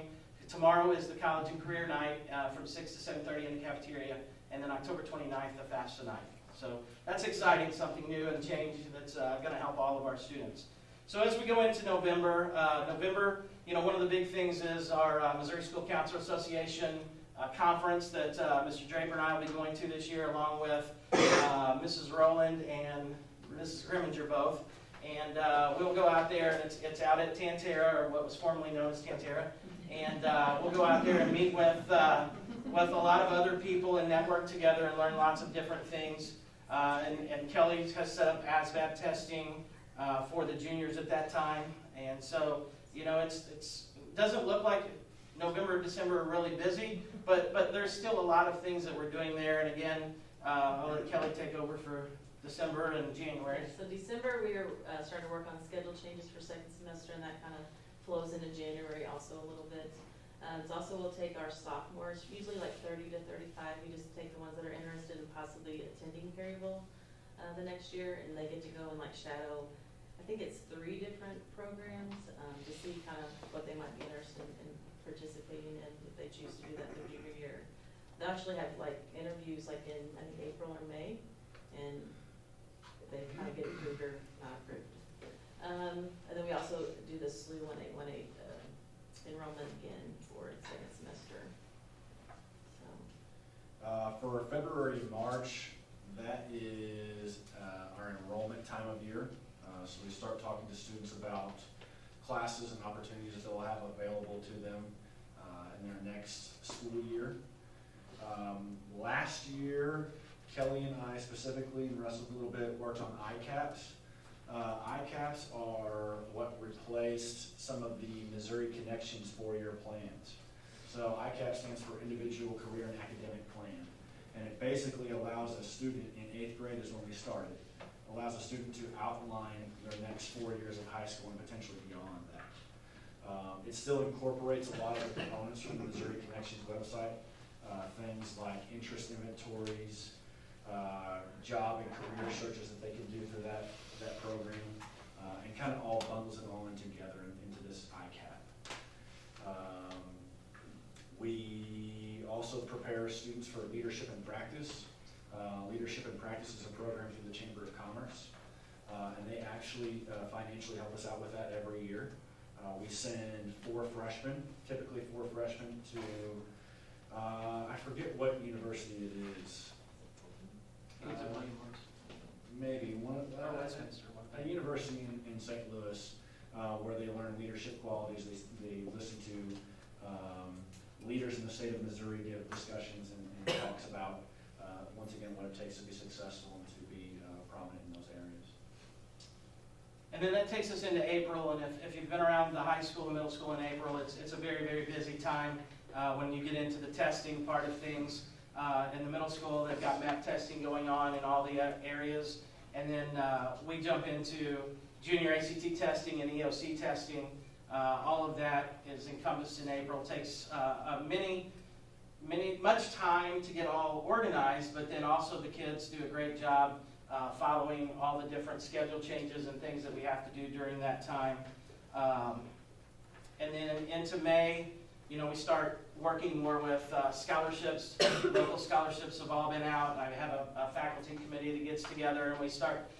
tomorrow is the College and Career Night from 6 to 7:30 in the cafeteria, and then October 29th, the FAFSA night. So that's exciting, something new and change that's going to help all of our students. So as we go into November, you know, one of the big things is our Missouri School Counselor Association conference that Mr. Draper and I will be going to this year, along with Mrs. Rowland and Mrs. Grimminger both. And we'll go out there, and it's out at Tantera, or what was formerly known as Tantera. And we'll go out there and meet with a lot of other people and network together and learn lots of different things. And Kelly has set up ASVAB testing for the juniors at that time. And so, you know, it doesn't look like November, December are really busy, but there's still a lot of things that we're doing there. And again, I'll let Kelly take over for December and January. So December, we are starting to work on schedule changes for second semester, and that kind of flows into January also a little bit. It's also, we'll take our sophomores, usually like 30 to 35. We just take the ones that are interested in possibly attending Perryville the next year, and they get to go and like shadow, I think it's 3 different programs to see kind of what they might be interested in participating in if they choose to do that their junior year. They actually have like interviews like in, I think, April or May, and they kind of get approved or not approved. And then we also do the SLU 1818 enrollment again for second semester. So. For February, March, that is our enrollment time of year. So we start talking to students about classes and opportunities that they'll have available to them in their next school year. Last year, Kelly and I specifically, and Russell a little bit, worked on ICAPS. ICAPS are what replaced some of the Missouri Connections 4-year plans. So ICAPS stands for Individual Career and Academic Plan. And it basically allows a student, in 8th grade is when we started, allows a student to outline their next 4 years of high school and potentially beyond that. It still incorporates a lot of the components from the Missouri Connections website, things like interest inventories, job and career searches that they can do through that program, and kind of all bundles it all in together into this ICAP. We also prepare students for Leadership in Practice. Leadership in Practice is a program through the Chamber of Commerce, and they actually financially help us out with that every year. We send 4 freshmen, typically 4 freshmen, to I forget what university it is. Maybe one of a university in St. Louis where they learn leadership qualities. They listen to leaders in the state of Missouri give discussions and talks about once again what it takes to be successful and to be prominent in those areas. And then that takes us into April, and if you've been around the high school and middle school in April, it's a very, very busy time when you get into the testing part of things. In the middle school, they've got MAP testing going on in all the areas. And then we jump into junior ACT testing and EOC testing. All of that is encompassed in April. It takes much time to get all organized, but then also the kids do a great job following all the different schedule changes and things that we have to do during that time. And then into May, you know, we start working more with scholarships. Local scholarships have all been out. I have a faculty committee that gets together, and we start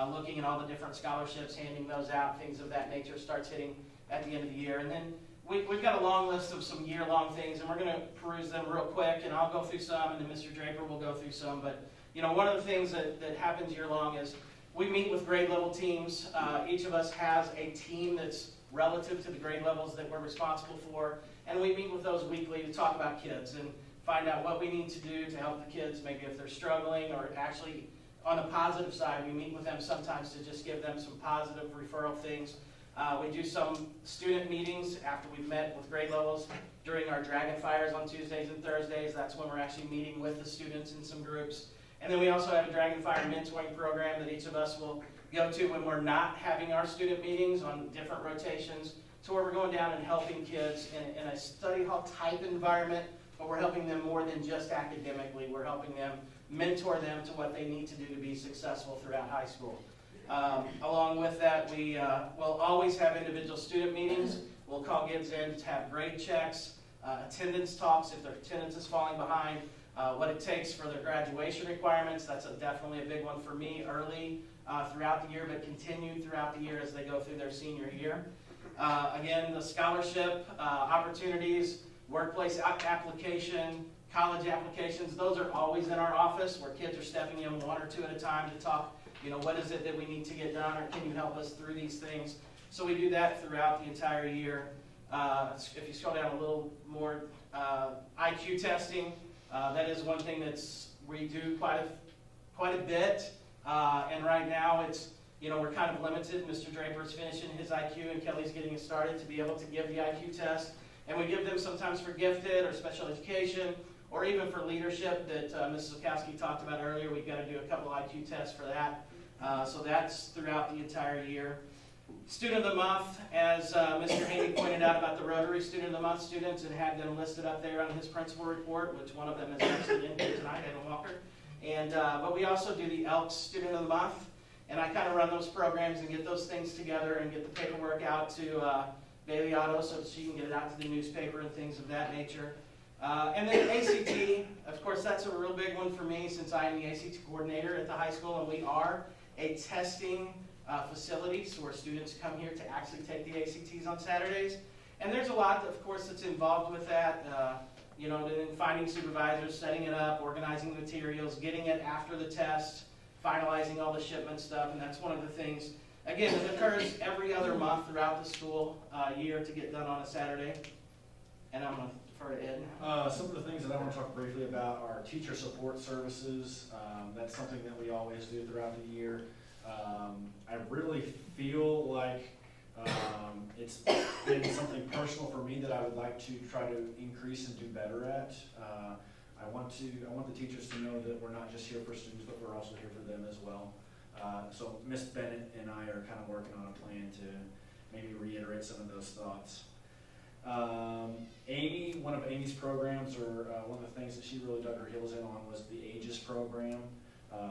looking at all the different scholarships, handing those out, things of that nature starts hitting at the end of the year. And then we've got a long list of some year-long things, and we're going to peruse them real quick, and I'll go through some, and then Mr. Draper will go through some. But, you know, one of the things that happens year-long is we meet with grade level teams. Each of us has a team that's relative to the grade levels that we're responsible for, and we meet with those weekly to talk about kids. And find out what we need to do to help the kids, maybe if they're struggling, or actually on the positive side, we meet with them sometimes to just give them some positive referral things. We do some student meetings after we've met with grade levels during our Dragon Fires on Tuesdays and Thursdays. That's when we're actually meeting with the students in some groups. And then we also have a Dragon Fire mentoring program that each of us will go to when we're not having our student meetings on different rotations, to where we're going down and helping kids in a study hall type environment, but we're helping them more than just academically. We're helping them, mentor them to what they need to do to be successful throughout high school. Along with that, we will always have individual student meetings. We'll call kids in to have grade checks, attendance talks if their attendance is falling behind, what it takes for their graduation requirements. That's definitely a big one for me early throughout the year, but continued throughout the year as they go through their senior year. Again, the scholarship opportunities, workplace application, college applications, those are always in our office where kids are stepping in one or two at a time to talk, what is it that we need to get done, or can you help us through these things? So we do that throughout the entire year. If you scroll down a little more, IQ testing, that is one thing we do quite a bit. And right now it's, we're kind of limited. Mr. Draper's finishing his IQ and Kelly's getting it started to be able to give the IQ test. And we give them sometimes for gifted or special education, or even for leadership that Mrs. Zukowski talked about earlier. We've got to do a couple IQ tests for that. So that's throughout the entire year. Student of the Month, as Mr. Haney pointed out about the Rotary Student of the Month students, and had them listed up there on his principal report, which one of them is actually in here tonight, Evan Walker. And but we also do the Elks Student of the Month, and I kind of run those programs and get those things together and get the paperwork out to Bailey Otto so that she can get it out to the newspaper and things of that nature. And then ACT, of course, that's a real big one for me since I am the ACT coordinator at the high school, and we are a testing facility, so where students come here to actually take the ACTs on Saturdays. And there's a lot, of course, that's involved with that. Then finding supervisors, setting it up, organizing the materials, getting it after the test, finalizing all the shipment stuff, and that's one of the things, again, it occurs every other month throughout the school year to get done on a Saturday. And I'm going to defer to Ed. Some of the things that I want to talk briefly about are teacher support services. That's something that we always do throughout the year. I really feel like it's been something personal for me that I would like to try to increase and do better at. I want the teachers to know that we're not just here for students, but we're also here for them as well. So Miss Bennett and I are kind of working on a plan to maybe reiterate some of those thoughts. Amy, one of Amy's programs, or one of the things that she really dug her heels in on, was the Aegis program.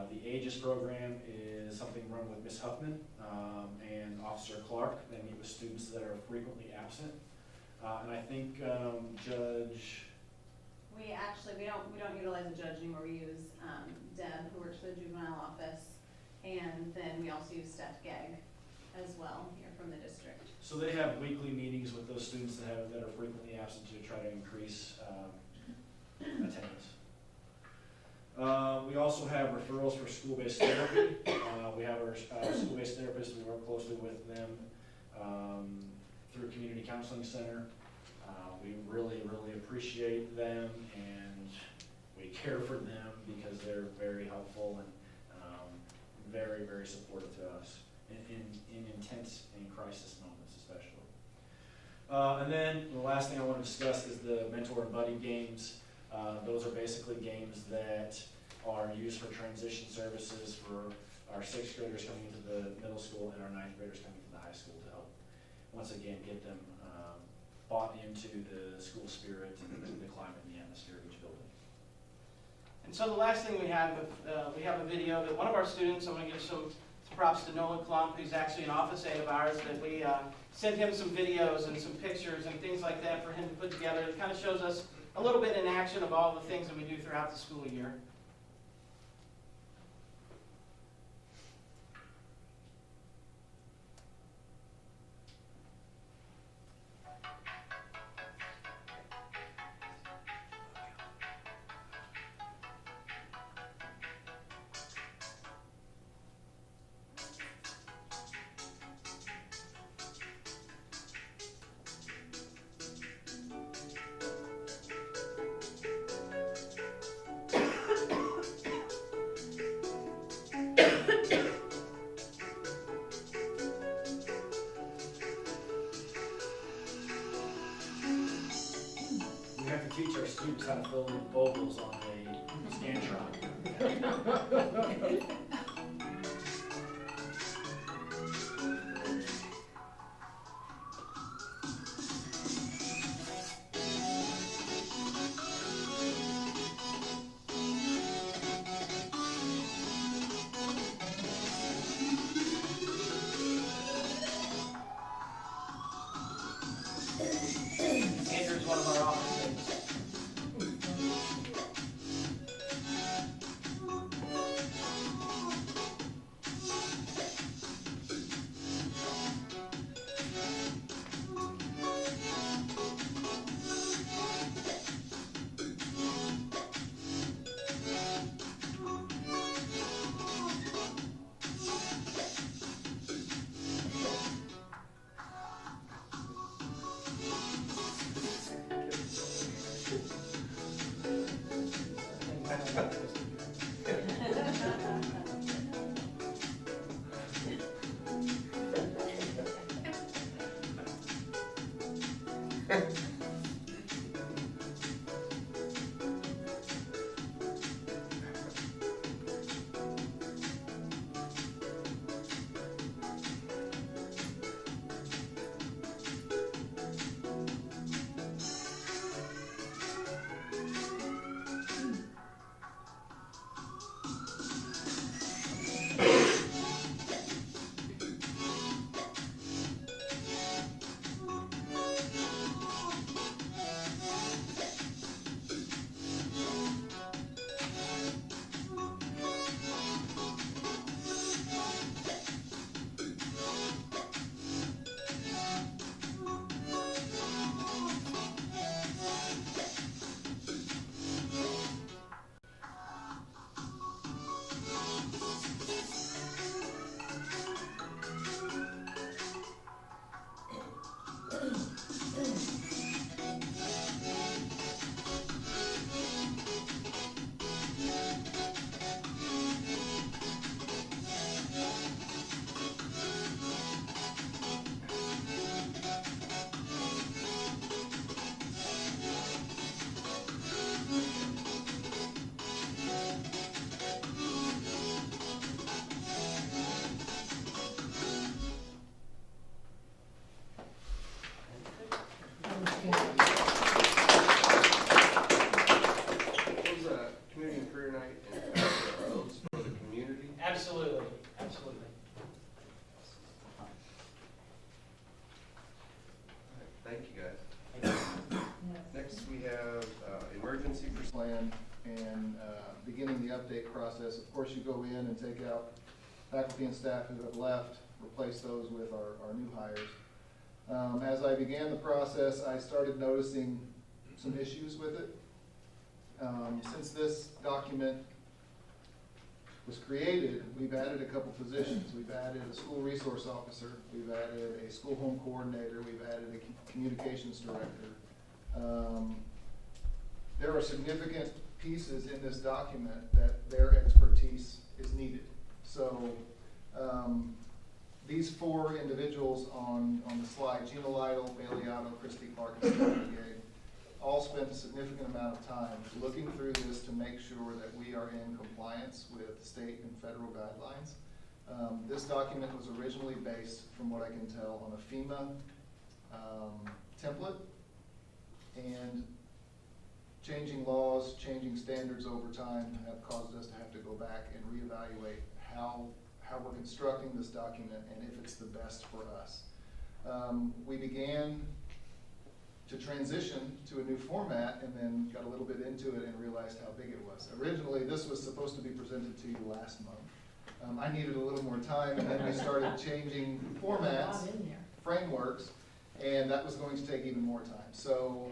The Aegis program is something run with Ms. Huffman and Officer Clark. They meet with students that are frequently absent. And I think Judge... We don't utilize a judge anymore. We use Deb, who works for the juvenile office, and then we also use Steph Gegg as well here from the district. So they have weekly meetings with those students that are frequently absent to try to increase attendance. We also have referrals for school-based therapy. We have our school-based therapists. We work closely with them through Community Counseling Center. We really, really appreciate them, and we care for them because they're very helpful and very, very supportive to us in intense and crisis moments especially. And then the last thing I want to discuss is the mentor and buddy games. Those are basically games that are used for transition services for our 6th graders coming into the middle school and our 9th graders coming to the high school to help, once again, get them bought into the school spirit and the climate and the atmosphere of each building. And so the last thing we have a video that one of our students, I'm going to give some props to Nolan Klump, who's actually an office aide of ours, that we sent him some videos and some pictures and things like that for him to put together. It kind of shows us a little bit in action of all the things that we do throughout the school year. vocals on a Scantron. Andrew's one of our office mates. Was a community and career night and pass our oaths for the community. Absolutely, absolutely. Thank you, guys. Next, we have emergency Plan and beginning the update process. Of course, you go in and take out faculty and staff who have left, replace those with our new hires. As I began the process, I started noticing some issues with it. Since this document was created, we've added a couple positions. We've added a school resource officer, we've added a school home coordinator, we've added a communications director. There are significant pieces in this document that their expertise is needed. So these four individuals on the slide, Gina Lytle, Bailey Otto, Christy Clark, and Steve Brigade, all spent a significant amount of time looking through this to make sure that we are in compliance with state and federal guidelines. This document was originally based, from what I can tell, on a FEMA template, and changing laws, changing standards over time have caused us to have to go back and reevaluate how we're constructing this document and if it's the best for us. We began to transition to a new format and then got a little bit into it and realized how big it was. Originally, this was supposed to be presented to you last month. I needed a little more time, and then we started changing formats, frameworks, and that was going to take even more time. So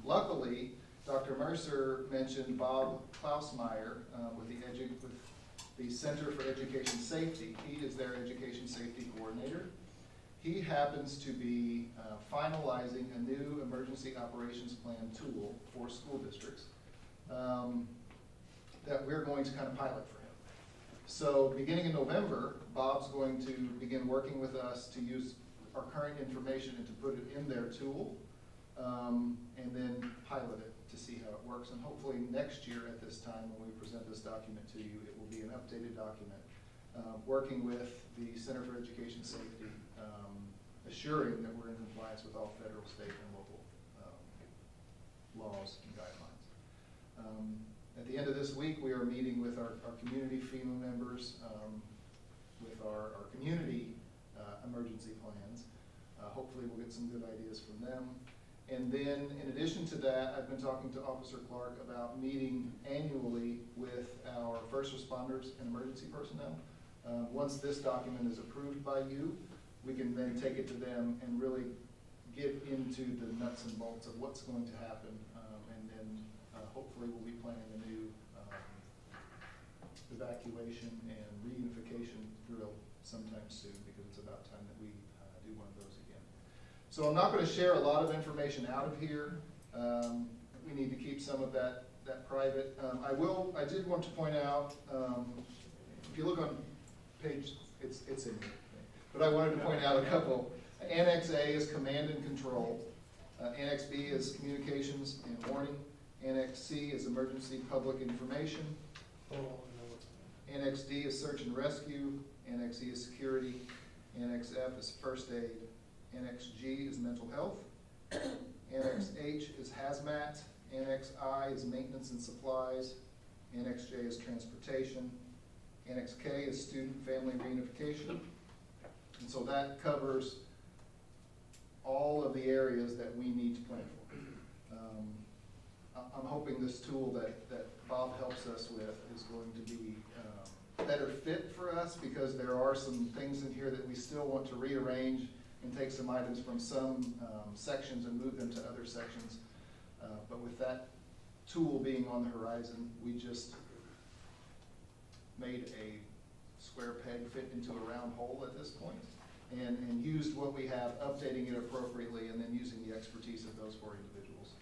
luckily, Dr. Mercer mentioned Bob Klausmeyer with the Center for Education Safety. He is their education safety coordinator. He happens to be finalizing a new emergency operations plan tool for school districts that we're going to kind of pilot for him. So beginning in November, Bob's going to begin working with us to use our current information and to put it in their tool and then pilot it to see how it works. And hopefully next year at this time, when we present this document to you, it will be an updated document, working with the Center for Education Safety, assuring that we're in compliance with all federal, state, and local laws and guidelines. At the end of this week, we are meeting with our community FEMA members, with our community emergency plans. Hopefully we'll get some good ideas from them. And then in addition to that, I've been talking to Officer Clark about meeting annually with our first responders and emergency personnel. Once this document is approved by you, we can then take it to them and really get into the nuts and bolts of what's going to happen. And then hopefully we'll be planning a new evacuation and reunification drill sometime soon, because it's about time that we do one of those again. So I'm not going to share a lot of information out of here. We need to keep some of that private. I did want to point out, if you look on page, it's in here, but I wanted to point out a couple. Annex A is command and control. Annex B is communications and warning. Annex C is emergency public information. Annex D is search and rescue. Annex E is security. Annex F is first aid. Annex G is mental health. Annex H is hazmat. Annex I is maintenance and supplies. Annex J is transportation. Annex K is student family reunification. And so that covers all of the areas that we need to plan for. I'm hoping this tool that Bob helps us with is going to be better fit for us, because there are some things in here that we still want to rearrange and take some items from some sections and move them to other sections. But with that tool being on the horizon, we just made a square peg fit into a round hole at this point, and used what we have, updating it appropriately, and then using the expertise of those 4 individuals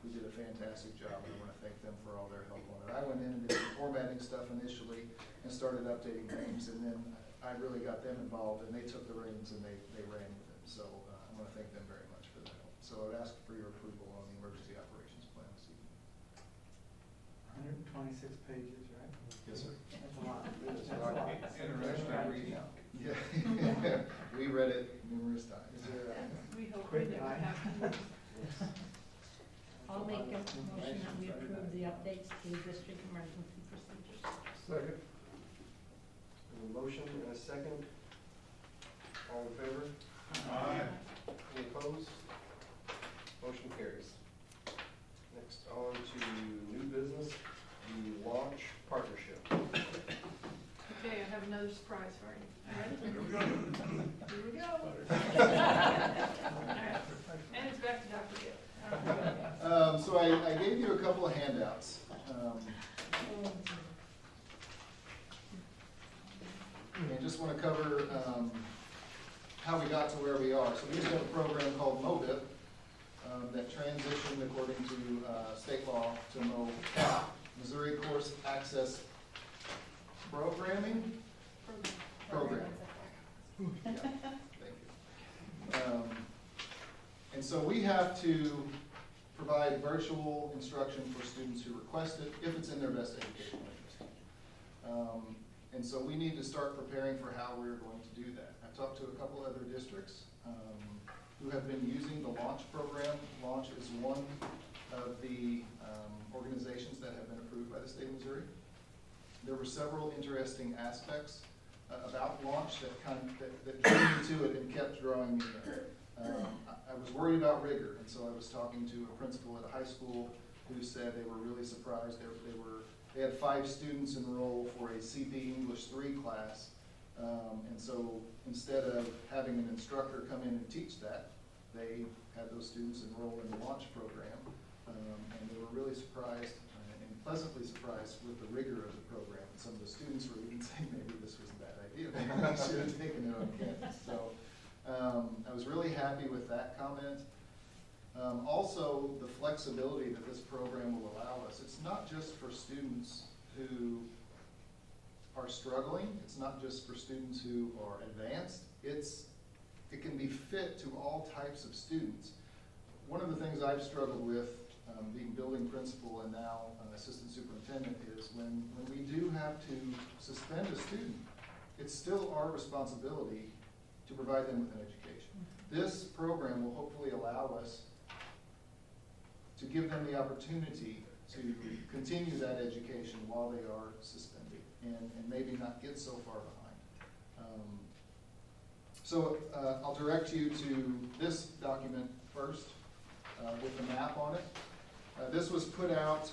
who did a fantastic job. I want to thank them for all their help on it. I went in and did some formatting stuff initially and started updating names, and then I really got them involved, and they took the reins and they ran with it. So I want to thank them very much for that help. So I would ask for your approval on the emergency operations plan this evening. 126 pages, right? Yes, sir. That's a lot. It's interesting reading. Yeah, we read it numerous times. Is there We hope we quick never eye? have to. I'll make a motion that we approve the updates to district emergency procedures. Second. A motion and a second. All in favor? Aye. Any opposed? Motion carries. Next on to new business, the launch partnership. Okay, I have another surprise for you. You ready? Here we go. All right. And it's back to Dr. Gill. So I gave you a couple of handouts. And just want to cover how we got to where we are. So we used to have a program called MOVIP that transitioned according to state law to MOCAP, Missouri Course Access Programming. Program. Yeah, thank you. And so we have to provide virtual instruction for students who request it, if it's in their best educational interest. And so we need to start preparing for how we're going to do that. I've talked to a couple other districts who have been using the Launch program. Launch is one of the organizations that have been approved by the state of Missouri. There were several interesting aspects about Launch that drew me to it and kept drawing me in. I was worried about rigor, and so I was talking to a principal at a high school who said they were really surprised. They had 5 students enroll for a CP English 3 class, and so instead of having an instructor come in and teach that, they had those students enroll in the Launch program, and they were really surprised and pleasantly surprised with the rigor of the program. And some of the students were even saying maybe this was a bad idea, maybe we should have taken it on campus. So I was really happy with that comment. Also, the flexibility that this program will allow us. It's not just for students who are struggling. It's not just for students who are advanced. It can be fit to all types of students. One of the things I've struggled with being building principal and now assistant superintendent, is when we do have to suspend a student, it's still our responsibility to provide them with an education. This program will hopefully allow us to give them the opportunity to continue that education while they are suspended and maybe not get so far behind. So I'll direct you to this document first with the map on it. This was put out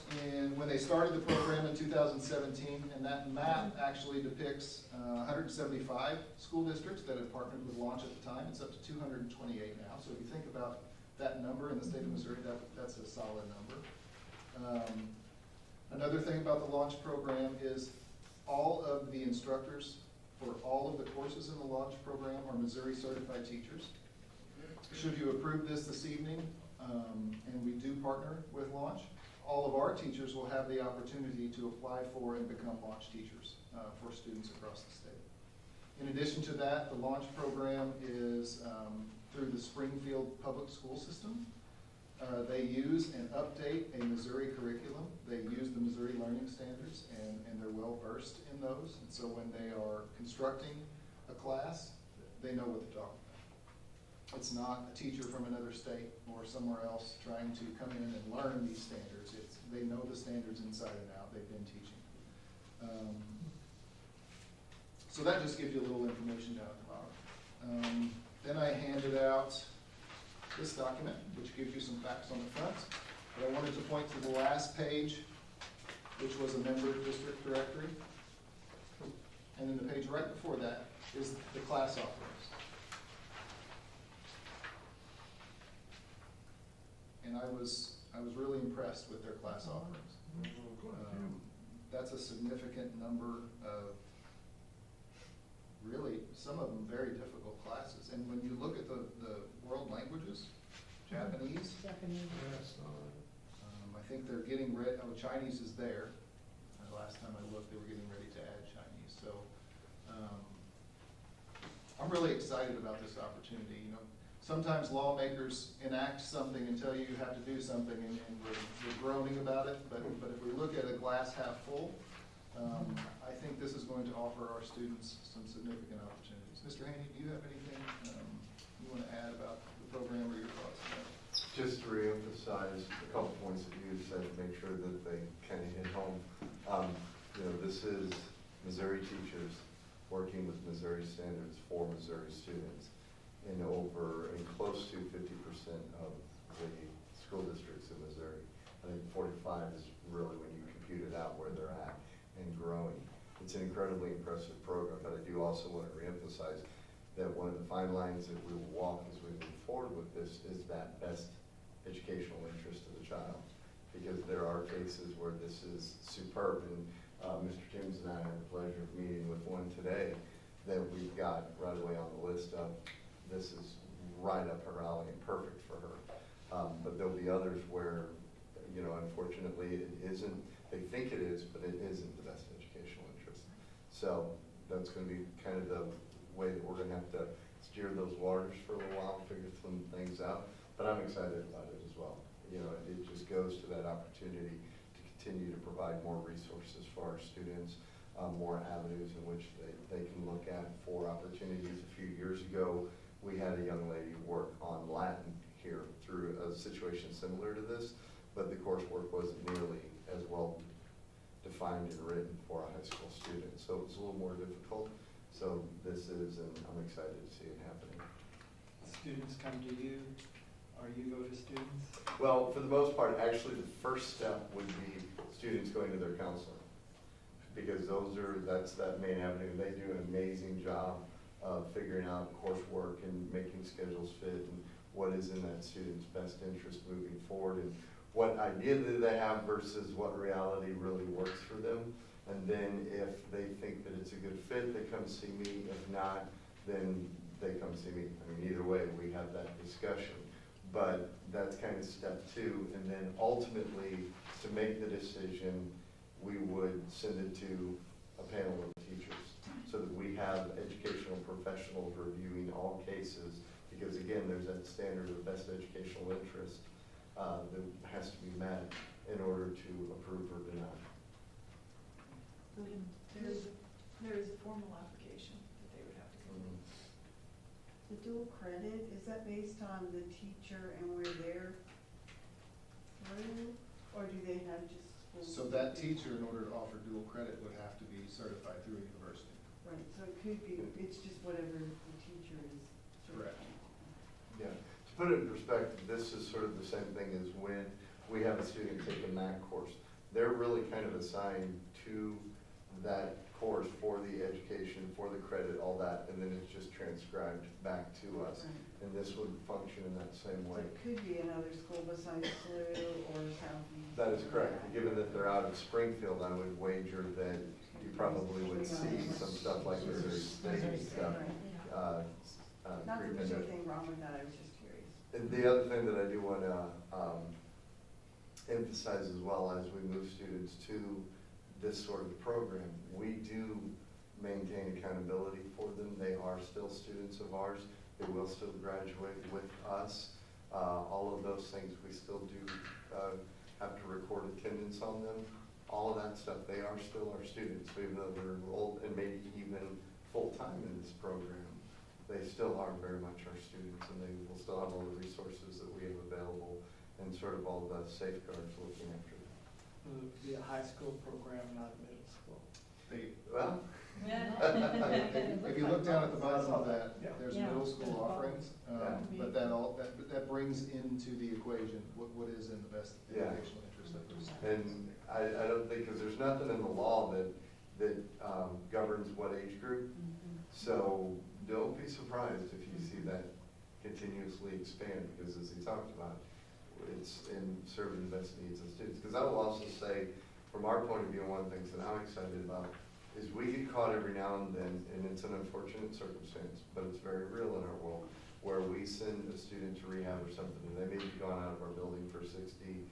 when they started the program in 2017, and that map actually depicts 175 school districts that have partnered with Launch at the time. It's up to 228 now. So if you think about that number in the state of Missouri, that's a solid number. Another thing about the Launch program is all of the instructors for all of the courses in the Launch program are Missouri certified teachers. Should you approve this evening, and we do partner with Launch, all of our teachers will have the opportunity to apply for and become Launch teachers for students across the state. In addition to that, the Launch program is through the Springfield Public School System. They use and update a Missouri curriculum. They use the Missouri Learning Standards, and they're well versed in those. And so when they are constructing a class, they know what they're talking about. It's not a teacher from another state or somewhere else trying to come in and learn these standards. They know the standards inside and out. They've been teaching. So that just gives you a little information down at the bottom. Then I handed out this document, which gives you some facts on the front. But I wanted to point to the last page, which was a member district directory. And then the page right before that is the class offerings. And I was really impressed with their class offerings. That's a significant number of really, some of them very difficult classes. And when you look at the world languages, Japanese, I think they're getting ready, Chinese is there. Last time I looked, they were getting ready to add Chinese. So I'm really excited about this opportunity. You know, sometimes lawmakers enact something and tell you you have to do something, and we're groaning about it. But if we look at a glass half full, I think this is going to offer our students some significant opportunities. Mr. Haney, do you have anything you want to add about the program or your thoughts on it? Just to reemphasize a couple points that you said to make sure that they kind of hit home. This is Missouri teachers working with Missouri standards for Missouri students in close to 50% of the school districts in Missouri. I think 45 is really when you compute it out where they're at and growing. It's an incredibly impressive program, but I do also want to reemphasize that one of the fine lines that we will walk as we move forward with this is that best educational interest of the child. Because there are cases where this is superb, and Mr. Timms and I had the pleasure of meeting with one today that we've got right away on the list of this is right up her alley and perfect for her. But there'll be others where, unfortunately it isn't, they think it is, but it isn't the best educational interest. So that's going to be kind of the way that we're going to have to steer those waters for a little while and figure some things out. But I'm excited about it as well. It just goes to that opportunity to continue to provide more resources for our students, more avenues in which they can look at for opportunities. A few years ago, we had a young lady work on Latin here through a situation similar to this, but the coursework wasn't nearly as well defined and written for a high school student. So it was a little more difficult. So this is, and I'm excited to see it happening. Students come to you, or you go to students? Well, for the most part, actually, the first step would be students going to their counselor, because that's that main avenue. They do an amazing job of figuring out coursework and making schedules fit and what is in that student's best interest moving forward, and what idea do they have versus what reality really works for them. And then if they think that it's a good fit, they come see me. If not, then they come see me. I mean, either way, we have that discussion. But that's kind of step two. And then ultimately, to make the decision, we would send it to a panel of teachers so that we have educational professionals reviewing all cases. Because again, there's that standard of best educational interest that has to be met in order to approve or deny. William, there is a formal application that they would have to complete. The dual credit, is that based on the teacher and where they're through, or do they have just? So that teacher, in order to offer dual credit, would have to be certified through a university. Right, so it could be, it's just whatever the teacher is. Correct. Yeah, to put it in perspective, this is sort of the same thing as when we have a student take a MAC course. They're really kind of assigned to that course for the education, for the credit, all that, and then it's just transcribed back to us. Right. And this would function in that same So way. it could be another school besides SLU or Southeast. That is correct. Given that they're out of Springfield, I would wager that you probably would see some stuff like Missouri State stuff. Not that creep there's into it. anything wrong with that, I was just curious. And the other thing that I do want to emphasize as well as we move students to this sort of program, we do maintain accountability for them. They are still students of ours. They will still graduate with us. All of those things, we still do have to record attendance on them. All of that stuff, they are still our students. So even though they're enrolled and maybe even full-time in this program, they still are very much our students, and they will still have all the resources that we have available and sort of all the safeguards looking after them. It would be a high school program, not a middle school. Well, If you look down at the bottom of that, Yeah. there's Yeah. middle school offerings, Yeah. but that brings into the equation what is in the best Yeah. educational interest of those. and I don't think, because there's nothing in the law that governs what age group. So don't be surprised if you see that continuously expand, because as he talked about, it's in serving the best needs of students. Because I will also say, from our point of view, one of the things that I'm excited about is we get caught every now and then, and it's an unfortunate circumstance, but it's very real in our world, where we send a student to rehab or something, and they may be gone out of our building for 60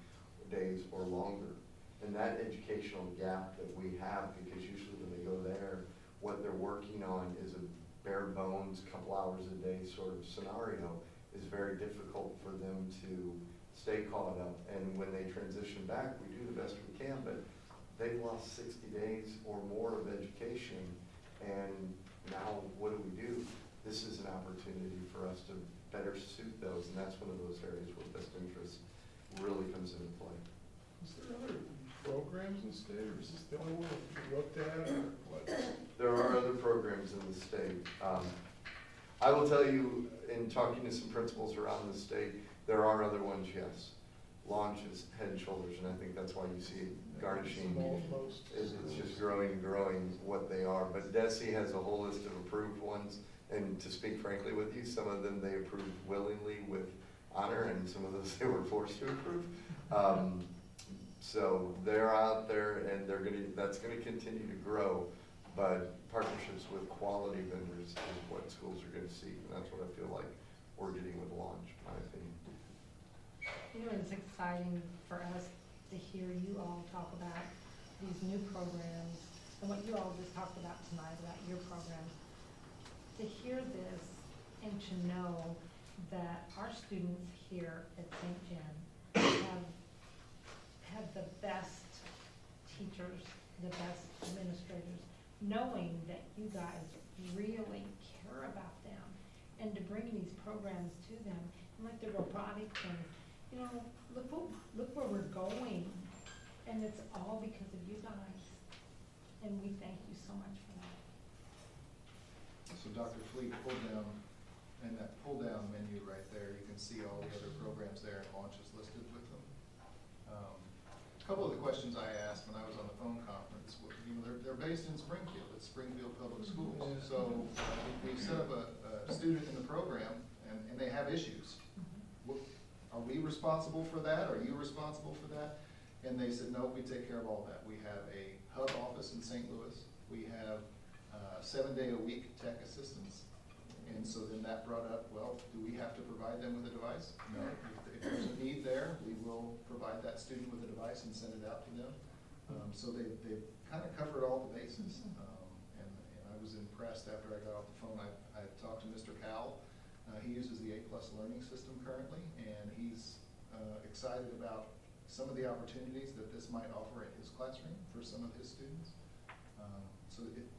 days or longer. And that educational gap that we have, because usually when they go there, what they're working on is a bare bones, couple hours a day sort of scenario, is very difficult for them to stay caught up. And when they transition back, we do the best we can, but they've lost 60 days or more of education, and now what do? This is an opportunity for us to better suit those, and that's one of those areas where best interest really comes into play. Is there other programs in the state, or is this the only one you looked at, or what? There are other programs in the state. I will tell you, in talking to some principals around the state, there are other ones, yes. Launch is head and shoulders, and I think that's why you see garnishing. It's just growing and growing what they are. But DESE has a whole list of approved ones, and to speak frankly with you, some of them they approved willingly with honor, and some of those they were forced to approve. So they're out there, and that's gonna continue to grow. But partnerships with quality vendors is what schools are gonna seek, and that's what I feel like we're getting with Launch, in my opinion. You know, it's exciting for us to hear you all talk about these new programs and what you all just talked about tonight about your programs. To hear this and to know that our students here at St. John have the best teachers, the best administrators, knowing that you guys really care about them, and to bring these programs to them, and like the robotics and, you know, look where we're going, and it's all because of you guys, and we thank you so much for that. So Dr. Fleet, pull down, in that pull-down menu right there, you can see all the other programs there and launches listed with them. A couple of the questions I asked when I was on the phone conference, you know, they're based in Springfield, it's Springfield Public Schools. So we set up a student in the program, and they have issues. Are we responsible for that? Are you responsible for that? And they said, no, we take care of all that. We have a hub office in St. Louis. We have 7-day-a-week tech assistants. And so then that brought up, well, do we have to provide them with a device? No. If there's a need there, we will provide that student with a device and send it out to them. So they've kind of covered all the bases. And I was impressed after I got off the phone. I talked to Mr. Cowell. He uses the A+ learning system currently, and he's excited about some of the opportunities that this might offer in his classroom for some of his students.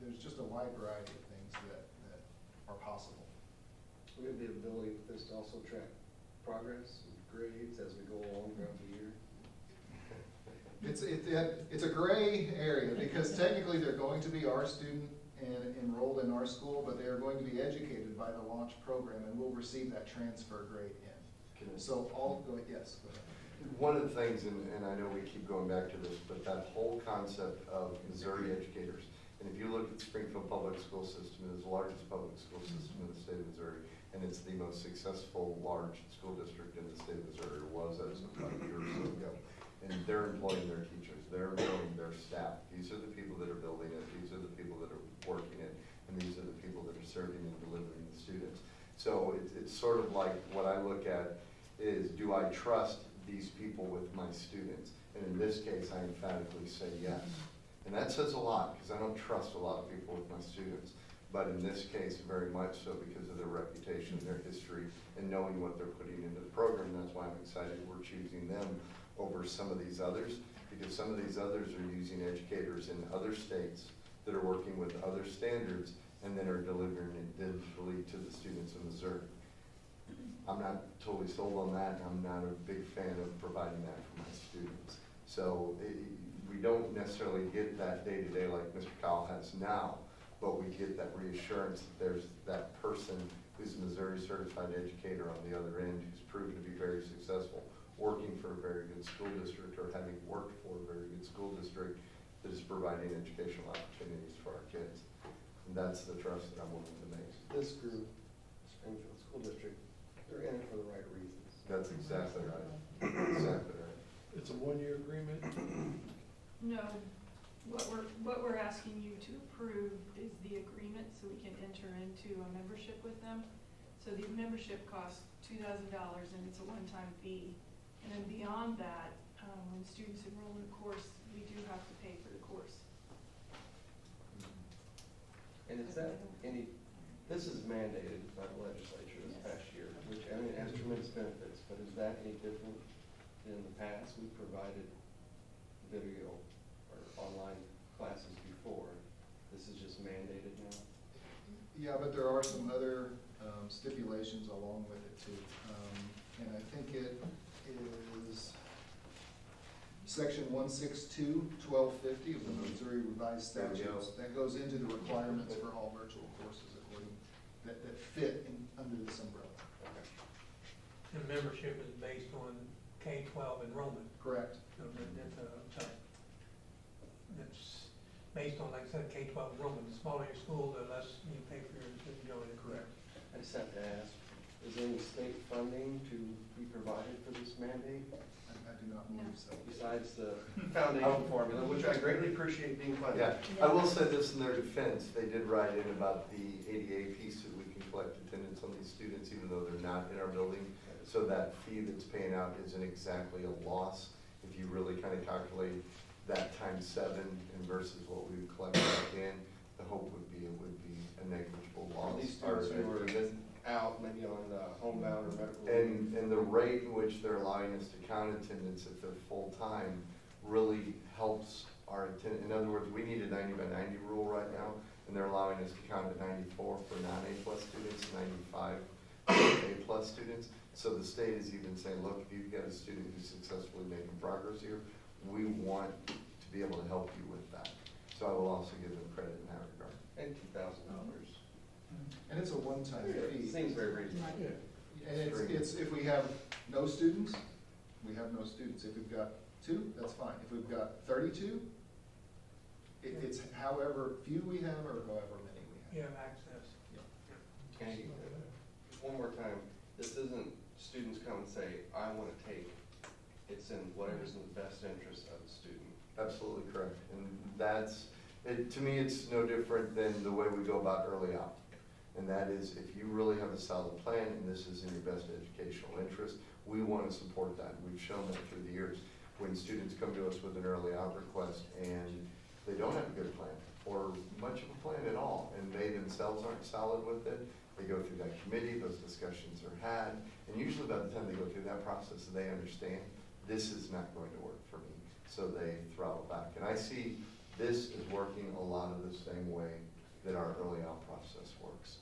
There's just a wide variety of things that are possible. We have the ability with this to also track progress and grades as we go along throughout the year. It's a gray area because technically they're going to be our student and enrolled in our school, but they are going to be educated by the launch program and will receive that transfer grade in. So yes, go ahead. One of the things, and I know we keep going back to this, but that whole concept of Missouri educators, and if you look at Springfield Public School System, it is the largest public school system in the state of Missouri, and it's the most successful large school district in the state of Missouri, or was as of about a year or so ago. And they're employing their teachers, they're employing their staff. These are the people that are building it, these are the people that are working it, and these are the people that are serving and delivering the students. So it's sort of like what I look at is, do I trust these people with my students? And in this case, I emphatically say yes. And that says a lot, because I don't trust a lot of people with my students. But in this case, very much so because of their reputation, their history, and knowing what they're putting into the program. That's why I'm excited we're choosing them over some of these others, because some of these others are using educators in other states that are working with other standards and then are delivering it digitally to the students in Missouri. I'm not totally sold on that. I'm not a big fan of providing that for my students. So we don't necessarily get that day-to-day like Mr. Kyle has now, but we get that reassurance that there's that person who's a Missouri certified educator on the other end who's proven to be very successful, working for a very good school district or having worked for a very good school district that is providing educational opportunities for our kids. And that's the trust that I'm willing to make. This group, Springfield School District, they're in it for the right reasons. That's exactly right. Exactly right. It's a one-year agreement? No, what we're asking you to approve is the agreement so we can enter into a membership with them. So the membership costs $2,000 and it's a one-time fee. And then beyond that, when students enroll in a course, we do have to pay for the course. And is that this is mandated by the legislature this past year, which, I mean, has tremendous benefits, but is that any different than in the past? We provided video or online classes before. This is just mandated now? Yeah, but there are some other stipulations along with it too. And I think it is Section 162-1250 of the Missouri Revised Statutes. That goes into the requirements for all virtual courses according, that fit under this umbrella. Okay. The membership is based on K-12 enrollment. Correct. So that's based on, like I said, K-12 enrollment. The smaller your school, the less you pay for your student joining. Correct. I just have to ask, is there any state funding to be provided for this mandate? I do not believe so. Besides the foundation formula, which I greatly appreciate being funded. Yeah, I will say this in their defense, they did write in about the ADA piece that we can collect attendance on these students even though they're not in our building. So that fee that's paying out isn't exactly a loss. If you really kind of calculate that times 7 and versus what we would collect back in, the hope would be it would be a negligible loss. All these students who are out, maybe on homebound or medical. And the rate in which they're allowing us to count attendance if they're full-time really helps our attendance. In other words, we need a 90 by 90 rule right now, and they're allowing us to count at 94 for non-A plus students, 95 for A plus students. So the state is even saying, look, if you've got a student who's successfully making progress here, we want to be able to help you with that. So I will also give them credit in that regard. And $2,000. And it's a one-time fee. Seems very reasonable. And it's if we have no students, we have no students. If we've got 2, that's fine. If we've got 32, it's however few we have or however many we have. You have access. Okay, one more time, this isn't students come and say, I want to take, it's in whatever's in the best interest of the student. Absolutely correct. And that's, to me, it's no different than the way we go about early out. And that is, if you really have a solid plan and this is in your best educational interest, we want to support that. We've shown that through the years. When students come to us with an early out request and they don't have a good plan or much of a plan at all, and they themselves aren't solid with it, They go through that committee, those discussions are had, and usually by the time they go through that process, they understand this is not going to work for me, so they throttle back. And I see this is working a lot of the same way that our early out process works.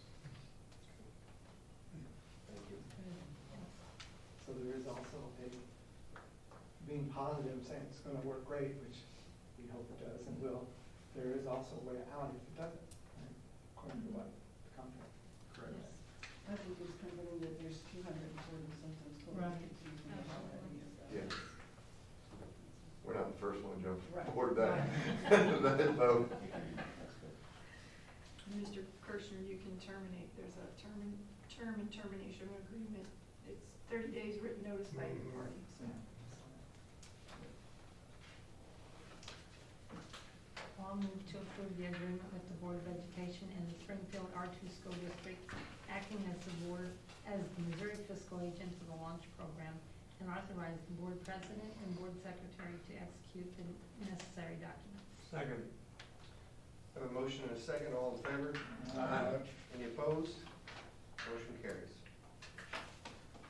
Thank you. So there is also a being positive, saying it's gonna work great, which we hope it does and will. There is also a way out if it doesn't, right? According to what the contract. Correct. I think it's coming that there's 240 something schools. Right. Yeah. We're not the first one to jump Right. aboard that, that boat. Mr. Kirschner, you can terminate, there's a term and termination agreement. It's 30 days written notice by the party, so. I'll move to approve the agreement with the Board of Education and the Springfield R2 School District, acting as the Missouri fiscal agent for the launch program, and authorize the board president and board secretary to execute the necessary documents. Second. Have a motion and a second, all in favor? Aye. Any opposed? Motion carries.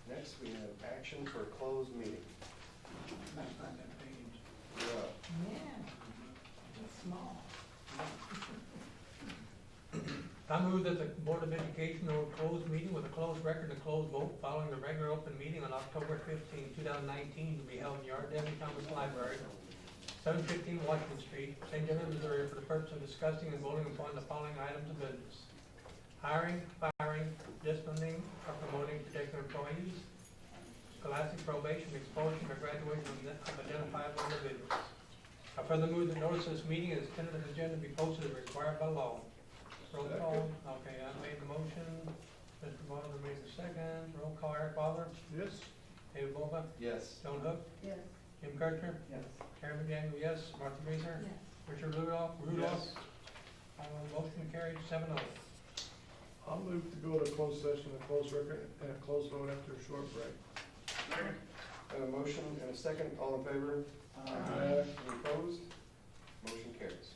Next, we have action for a closed meeting. Nice find that page. You're up. Yeah, it's small. I move that the Board of Education hold a closed meeting with a closed record and a closed vote following the regular open meeting on October 15, 2019, to be held in the R. W. Thomas Library, 715 Washington Street, St. Genevieve, Missouri, for the purpose of discussing and voting upon the following items of business: hiring, firing, disciplining, or promoting particular employees, scholastic probation, expulsion, or graduation of identifiable individuals. I further move that notice of this meeting and its tentative agenda be posted as required by law. Roll call. Okay, I made the motion. Mr. Bosler made the second. Roll call. Eric Bosler. Yes? David Bova. Yes. Joan Hook. Yes. Jim Kirchner. Yes. Karen McDaniel, yes. Martha Reeser. Yes. Richard Rudolph. Yes. Motion carried 7-0. I'll move to go to closed session, a closed record, and a closed vote after a short break. Have a motion and a second, all in favor? Aye. Any opposed? Motion carries.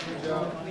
Good job.